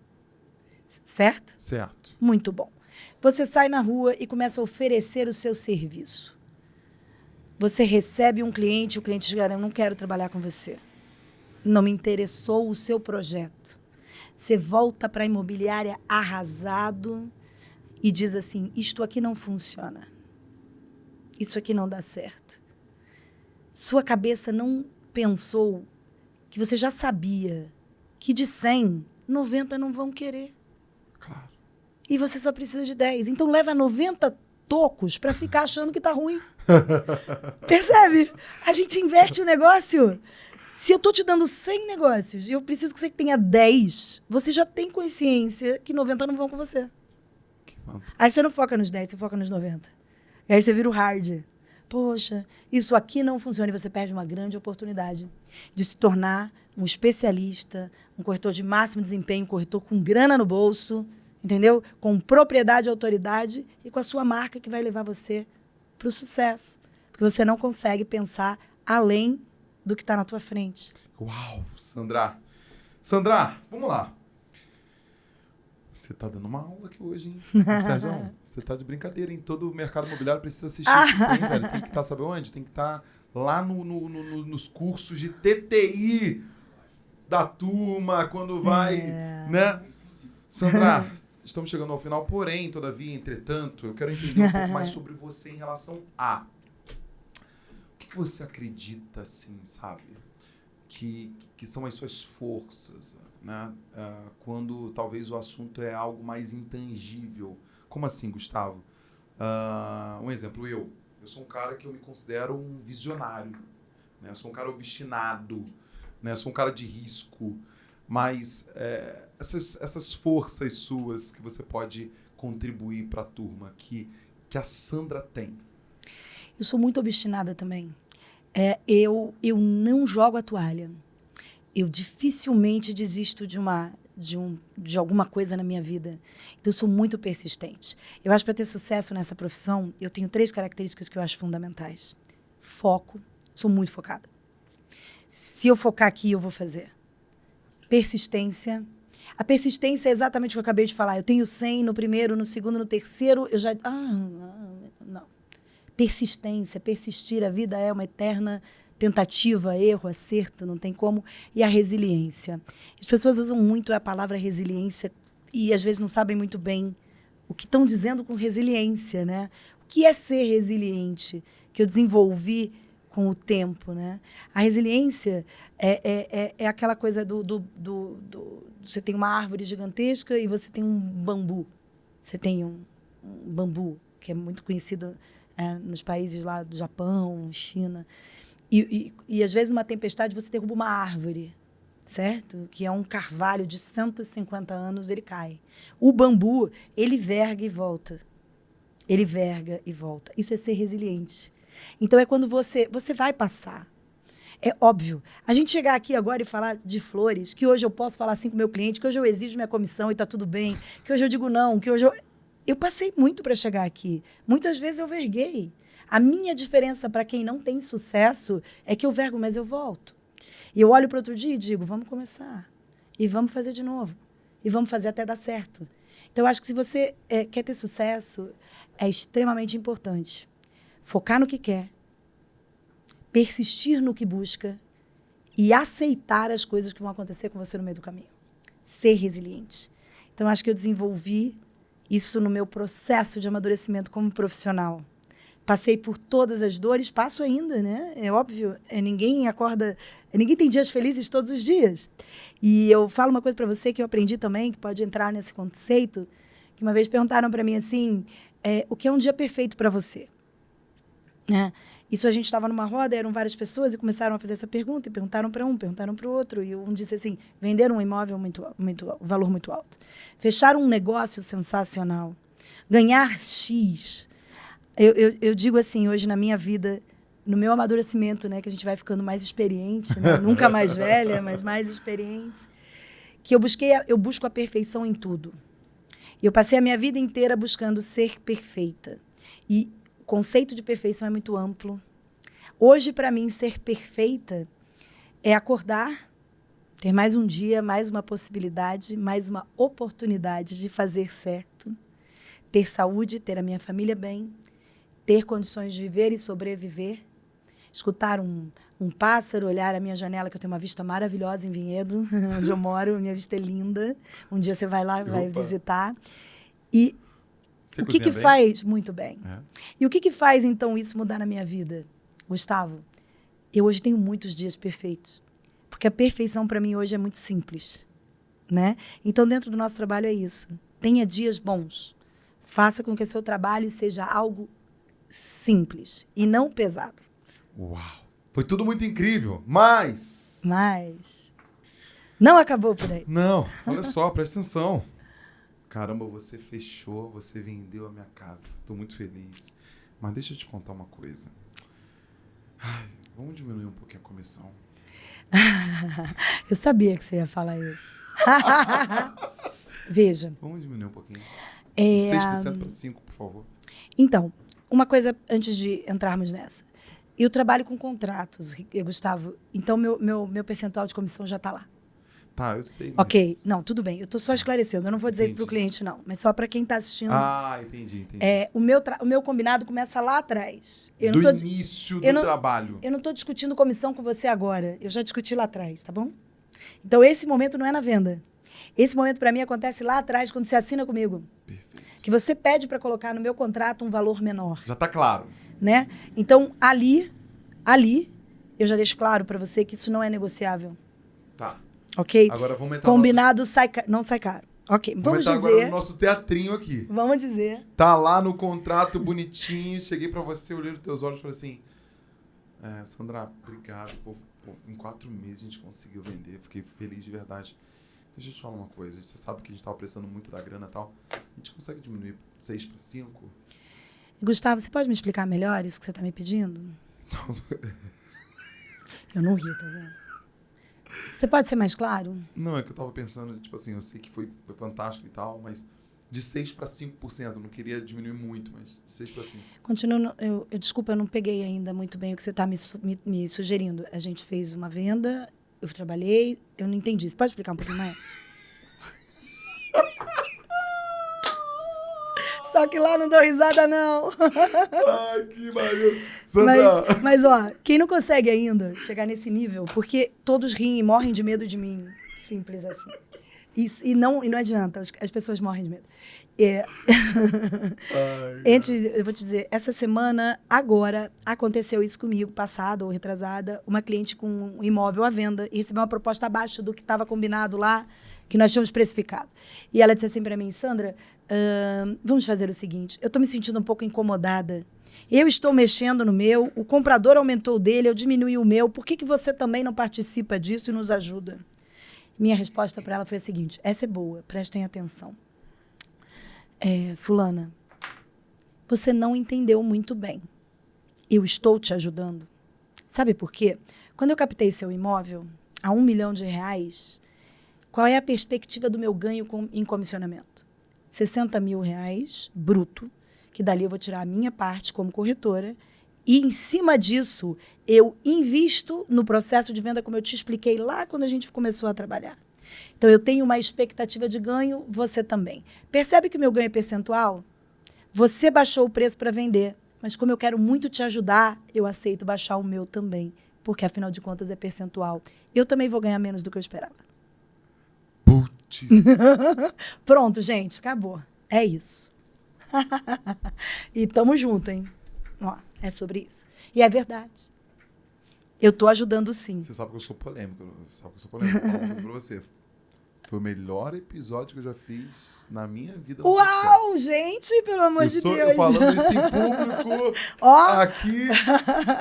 Certo? Certo. Muito bom. Você sai na rua e começa a oferecer o seu serviço. Você recebe um cliente, o cliente diz, eu não quero trabalhar com você. Não me interessou o seu projeto. Você volta para a imobiliária arrasado e diz assim, isto aqui não funciona. Isso aqui não dá certo. Sua cabeça não pensou que você já sabia que de 100, 90 não vão querer. Claro. E você só precisa de 10. Então leva 90 tocos para ficar achando que tá ruim. Percebe? A gente inverte o negócio. Se eu tô te dando 100 negócios e eu preciso que você tenha 10, você já tem consciência que 90 não vão com você. Aí você não foca nos 10, você foca nos 90. E aí você vira o hard. Poxa, isso aqui não funciona. E você perde uma grande oportunidade de se tornar um especialista, um corretor de máximo desempenho, um corretor com grana no bolso, entendeu? Com propriedade e autoridade e com a sua marca que vai levar você para o sucesso. Porque você não consegue pensar além do que está na tua frente. Uau, Sandra. Sandra, vamos lá. Você tá dando uma aula aqui hoje, hein? Sérgio, você tá de brincadeira, hein? Todo o mercado imobiliário precisa assistir isso também, velho. Tem que estar, sabe onde? Tem que estar lá nos cursos de TTI da turma, quando vai, né? Sandra, estamos chegando ao final, porém, todavia, entretanto, eu quero entender um pouco mais sobre você em relação a... O que você acredita, assim, sabe? Que são as suas forças, né? Quando talvez o assunto é algo mais intangível. Como assim, Gustavo? Um exemplo, eu sou um cara que eu me considero um visionário, né? Eu sou um cara obstinado, né? Eu sou um cara de risco, mas essas forças suas que você pode contribuir para a turma, que a Sandra tem. Eu sou muito obstinada também. Eu não jogo a toalha. Eu dificilmente desisto de alguma coisa na minha vida. Então, eu sou muito persistente. Eu acho que para ter sucesso nessa profissão, eu tenho 3 características que eu acho fundamentais. Foco. Sou muito focada. Se eu focar aqui, eu vou fazer. Persistência. A persistência é exatamente o que eu acabei de falar. Eu tenho 100 no primeiro, no segundo, no terceiro, eu já... não. Persistência, persistir. A vida é uma eterna tentativa, erro, acerto, não tem como. E a resiliência. As pessoas usam muito a palavra resiliência e às vezes não sabem muito bem o que estão dizendo com resiliência, né? O que é ser resiliente? Que eu desenvolvi com o tempo, né? A resiliência é aquela coisa você tem uma árvore gigantesca e você tem um bambu. Você tem um bambu, que é muito conhecido nos países lá do Japão, China. E às vezes, numa tempestade, você derruba uma árvore, certo? Que é um carvalho de 150 anos, ele cai. O bambu, ele verga e volta. Ele verga e volta. Isso é ser resiliente. Então, é quando você vai passar. É óbvio. A gente chegar aqui agora e falar de flores, que hoje eu posso falar assim com o meu cliente, que hoje eu exijo minha comissão e está tudo bem, que hoje eu digo não, que hoje eu passei muito para chegar aqui. Muitas vezes eu verguei. A minha diferença para quem não tem sucesso é que eu vergo, mas eu volto. E eu olho para outro dia e digo, vamos começar. E vamos fazer de novo. E vamos fazer até dar certo. Então, eu acho que se você quer ter sucesso, é extremamente importante focar no que quer, persistir no que busca e aceitar as coisas que vão acontecer com você no meio do caminho. Ser resiliente. Então, eu acho que eu desenvolvi isso no meu processo de amadurecimento como profissional. Passei por todas as dores, passo ainda, né? É óbvio, ninguém acorda, ninguém tem dias felizes todos os dias. E eu falo uma coisa para você que eu aprendi também, que pode entrar nesse conceito, que uma vez perguntaram para mim assim, o que é um dia perfeito para você? Né? Isso a gente estava numa roda, eram várias pessoas e começaram a fazer essa pergunta, e perguntaram para um, perguntaram para o outro, e um disse assim, vender um imóvel valor muito alto, fechar um negócio sensacional, ganhar X. Eu digo assim, hoje na minha vida, no meu amadurecimento, né, que a gente vai ficando mais experiente, né, nunca mais velha, mas mais experiente, que eu busco a perfeição em tudo. Eu passei a minha vida inteira buscando ser perfeita. E o conceito de perfeição é muito amplo. Hoje, para mim, ser perfeita é acordar, ter mais um dia, mais uma possibilidade, mais uma oportunidade de fazer certo, ter saúde, ter a minha família bem, ter condições de viver e sobreviver, escutar um pássaro, olhar a minha janela, que eu tenho uma vista maravilhosa em Vinhedo, onde eu moro, minha vista é linda. Um dia você vai lá, vai visitar. E você o que bem? faz? Muito bem. E o que faz, então, isso mudar na minha vida? Gustavo, eu hoje tenho muitos dias perfeitos. Porque a perfeição, para mim, hoje é muito simples. Né? Então, dentro do nosso trabalho é isso. Tenha dias bons. Faça com que o seu trabalho seja algo simples e não pesado. Uau! Foi tudo muito incrível, mas não acabou por aí. Não, olha só, presta atenção. Caramba, você fechou, você vendeu a minha casa. Estou muito feliz. Mas deixa eu te contar uma coisa. Ai, vamos diminuir um pouquinho a comissão. Eu sabia que você ia falar isso. Veja. Vamos diminuir um pouquinho. 6% para 5%, por favor. Então, uma coisa antes de entrarmos nessa. Eu trabalho com contratos, Gustavo. Então, meu percentual de comissão já está lá. Tá, eu sei. Mas... Ok, não, tudo bem. Eu estou só esclarecendo. Eu não vou dizer isso para o cliente, não. Mas só para quem está assistindo. Ah, entendi. O meu combinado começa lá atrás. Início do trabalho. Eu não estou discutindo comissão com você agora. Eu já discuti lá atrás, tá bom? Então, esse momento não é na venda. Esse momento, para mim, acontece lá atrás, quando você assina comigo. Perfeito. Que você pede para colocar no meu contrato um valor menor. Já está claro. Né? Então, ali, eu já deixo claro para você que isso não é negociável. Tá. Ok? Agora vamos entrar combinado não sai caro. Ok, vamos dizer... agora no nosso teatrinho aqui. Vamos dizer... Tá lá no contrato, bonitinho. Cheguei pra você, olhei nos teus olhos e falei assim... Sandra, obrigado. Em 4 meses a gente conseguiu vender. Fiquei feliz de verdade. Deixa eu te falar uma coisa. Você sabe que a gente tava precisando muito da grana e tal. A gente consegue diminuir 6 para 5? Gustavo, você pode me explicar melhor isso que você tá me pedindo? Eu não ri, tá vendo? Você pode ser mais claro? Não, é que eu tava pensando, tipo assim, eu sei que foi fantástico e tal, mas de 6 para 5%. Eu não queria diminuir muito, mas de 6 para 5%. Continuo, desculpa, eu não peguei ainda muito bem o que você está me sugerindo. A gente fez uma venda, eu trabalhei, eu não entendi. Você pode explicar um pouquinho mais? Só que lá não dou risada, não. Ai, que maneiro. Sandra. Mas, ó, quem não consegue ainda chegar nesse nível, porque todos riem e morrem de medo de mim. Simples assim. E não adianta, as pessoas morrem de medo. Eu vou te dizer, essa semana, agora, aconteceu isso comigo, passada ou retrasada, uma cliente com um imóvel à venda e recebeu uma proposta abaixo do que estava combinado lá, que nós tínhamos precificado. E ela disse assim para mim, Sandra, vamos fazer o seguinte, eu estou me sentindo um pouco incomodada. Eu estou mexendo no meu, o comprador aumentou o dele, eu diminuí o meu, por que você também não participa disso e nos ajuda? Minha resposta para ela foi a seguinte, essa é boa, prestem atenção. Fulana, você não entendeu muito bem. Eu estou te ajudando. Sabe por quê? Quando eu captei seu imóvel a R$1 milhão, qual é a perspectiva do meu ganho em comissionamento? R$60 mil bruto, que dali eu vou tirar a minha parte como corretora, e em cima disso eu invisto no processo de venda, como eu te expliquei lá quando a gente começou a trabalhar. Então, eu tenho uma expectativa de ganho, você também. Percebe que o meu ganho é percentual? Você baixou o preço para vender, mas como eu quero muito te ajudar, eu aceito baixar o meu também, porque afinal de contas é percentual. Eu também vou ganhar menos do que eu esperava. Putz. Pronto, gente, acabou. É isso. E tamo junto, hein? Ó, é sobre isso. E é verdade. Eu tô ajudando sim. Você sabe que eu sou polêmico. Vou falar uma coisa pra você. Foi o melhor episódio que eu já fiz na minha vida. Uau, gente, pelo amor de Deus. Eu falando isso em público, aqui.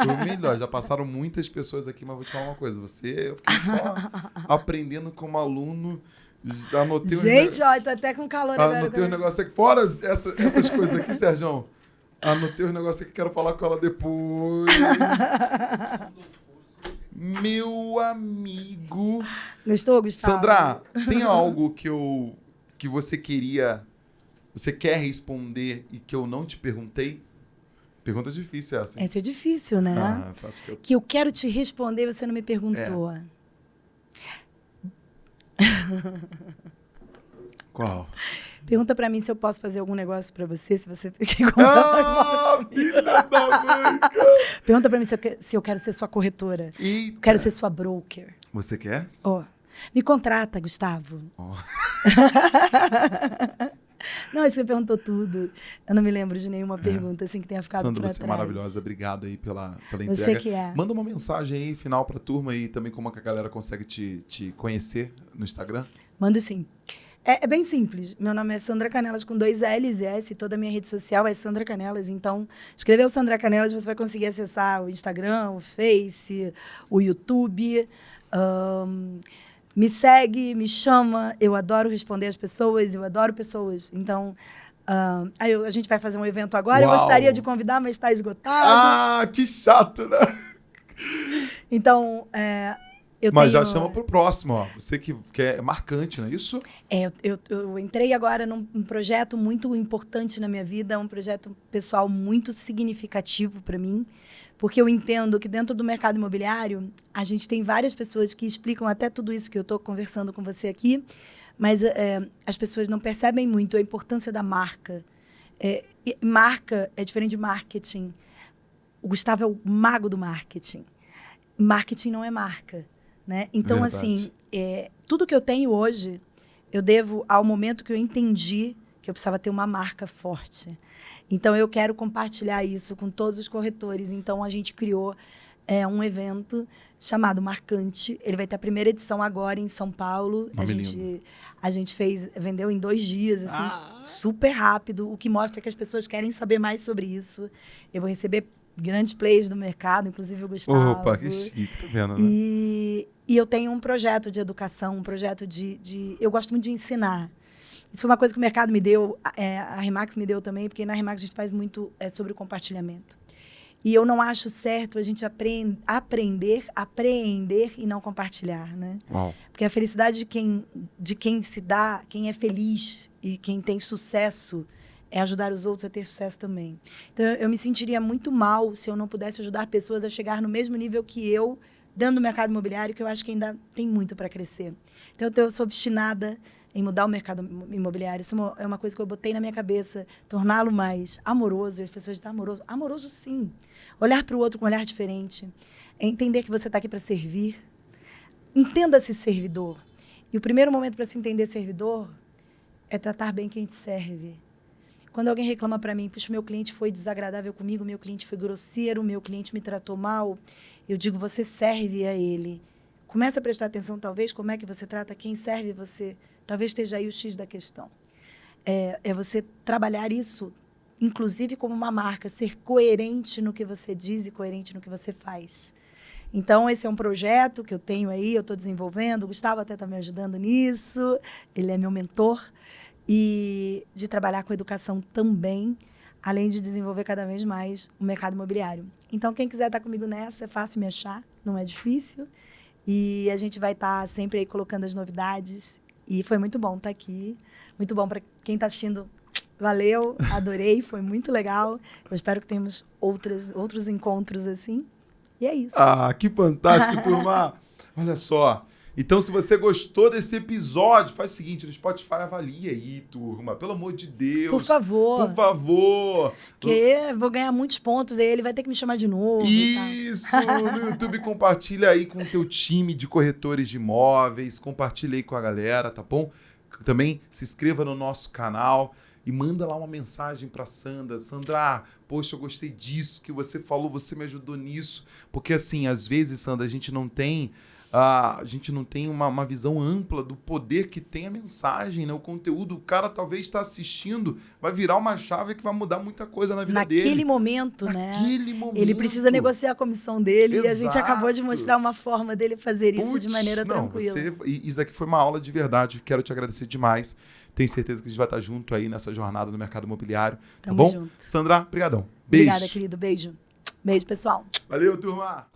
Foi o melhor. Já passaram muitas pessoas aqui, mas vou te falar uma coisa. Eu fiquei só aprendendo como aluno. Anotei gente, ó, tô até com calor agora. Anotei os negócios aqui. Fora essas coisas aqui, Sérgio. Anotei os negócios aqui, quero falar com ela depois. Meu amigo. Gostou, Gustavo? Sandra, tem algo que você queria Você quer responder e que eu não te perguntei? Pergunta difícil essa, hein? Essa é difícil, né? Acho que Que eu quero te responder e você não me perguntou. Qual? Pergunta pra mim se eu posso fazer algum negócio pra você, se você fica Filha da mãe! Pergunta pra mim se eu quero ser sua corretora. Eita. Quero ser sua broker. Você quer? Me contrata, Gustavo. Não, acho que você perguntou tudo. Eu não me lembro de nenhuma pergunta assim que tenha ficado Sandra, pra você é trás. maravilhosa. Obrigado aí pela entrega. Você que é. Manda uma mensagem aí, final pra turma e também como é que a galera consegue te conhecer no Instagram. Mando sim. É bem simples. Meu nome é Sandra Canelas com 2 L's e S. Toda a minha rede social é Sandra Canelas. Então, escreveu Sandra Canelas, você vai conseguir acessar o Instagram, o Face, o YouTube. Me segue, me chama. Eu adoro responder as pessoas, eu adoro pessoas. Então, a gente vai fazer um evento agora. Uau. Eu gostaria de convidar, mas está esgotado. Que chato, né? Então, Mas já chama pro próximo, ó. Você que é marcante, não é isso? Eu entrei agora num projeto muito importante na minha vida, um projeto pessoal muito significativo para mim, porque eu entendo que dentro do mercado imobiliário, a gente tem várias pessoas que explicam até tudo isso que eu estou conversando com você aqui, mas as pessoas não percebem muito a importância da marca. Marca é diferente de marketing. O Gustavo é o mago do marketing. Marketing não é marca. Né? Então, Verdade. assim, tudo que eu tenho hoje, eu devo ao momento que eu entendi que eu precisava ter uma marca forte. Então, eu quero compartilhar isso com todos os corretores. Então, a gente criou um evento chamado Marcante. Ele vai ter a primeira edição agora em São Paulo. A gente vendeu em 2 dias, assim, super rápido, o que mostra que as pessoas querem saber mais sobre isso. Eu vou receber grandes players do mercado, inclusive o Gustavo. Opa, que chique, tá vendo, né? E eu tenho um projeto de educação, um projeto eu gosto muito de ensinar. Isso foi uma coisa que o mercado me deu, a Remax me deu também, porque na Remax a gente faz muito sobre o compartilhamento. E eu não acho certo a gente aprender, apreender e não compartilhar, né? Uau. Porque a felicidade de quem se dá, quem é feliz e quem tem sucesso, é ajudar os outros a ter sucesso também. Então, eu me sentiria muito mal se eu não pudesse ajudar pessoas a chegar no mesmo nível que eu, dentro do mercado imobiliário, que eu acho que ainda tem muito para crescer. Então, eu sou obstinada em mudar o mercado imobiliário. Isso é uma coisa que eu botei na minha cabeça, torná-lo mais amoroso. E as pessoas dizem, amoroso? Amoroso, sim. Olhar para o outro com um olhar diferente. Entender que você está aqui para servir. Entenda-se servidor. E o primeiro momento para se entender servidor é tratar bem quem te serve. Quando alguém reclama para mim, puxa, meu cliente foi desagradável comigo, meu cliente foi grosseiro, meu cliente me tratou mal, eu digo, você serve a ele. Começa a prestar atenção, talvez, como é que você trata quem serve você. Talvez esteja aí o X da questão. É você trabalhar isso, inclusive como uma marca, ser coerente no que você diz e coerente no que você faz. Então, esse é um projeto que eu tenho aí, eu estou desenvolvendo, o Gustavo até está me ajudando nisso, ele é meu mentor. E de trabalhar com educação também, além de desenvolver cada vez mais o mercado imobiliário. Então, quem quiser estar comigo nessa, é fácil me achar, não é difícil. E a gente vai estar sempre aí colocando as novidades. E foi muito bom estar aqui. Muito bom para quem está assistindo. Valeu, adorei, foi muito legal. Eu espero que tenhamos outros encontros assim. E é isso. Que fantástico, turma! Olha só. Então, se você gostou desse episódio, faz o seguinte, no Spotify avalia aí, turma. Pelo amor de Deus. Por favor. Por favor. Porque vou ganhar muitos pontos, aí ele vai ter que me chamar de novo. Isso! No YouTube, compartilha aí com o teu time de corretores de imóveis. Compartilha aí com a galera, tá bom? Também se inscreva no nosso canal e manda lá uma mensagem para Sandra. Sandra, poxa, eu gostei disso que você falou, você me ajudou nisso. Porque assim, às vezes, Sandra, a gente não tem uma visão ampla do poder que tem a mensagem, né? O conteúdo, o cara talvez está assistindo, vai virar uma chave que vai mudar muita coisa na vida dele. Naquele momento, né? Naquele momento. Ele precisa negociar a comissão dele. Exato. E a gente acabou de mostrar uma forma dele fazer isso de maneira tranquila. Isso aqui foi uma aula de verdade. Quero te agradecer demais. Tenho certeza que a gente vai estar junto aí nessa jornada no mercado imobiliário. Tamo tá bom? junto. Sandra, brigadão. Beijo. Obrigada, querido. Beijo. Beijo, pessoal. Valeu, turma.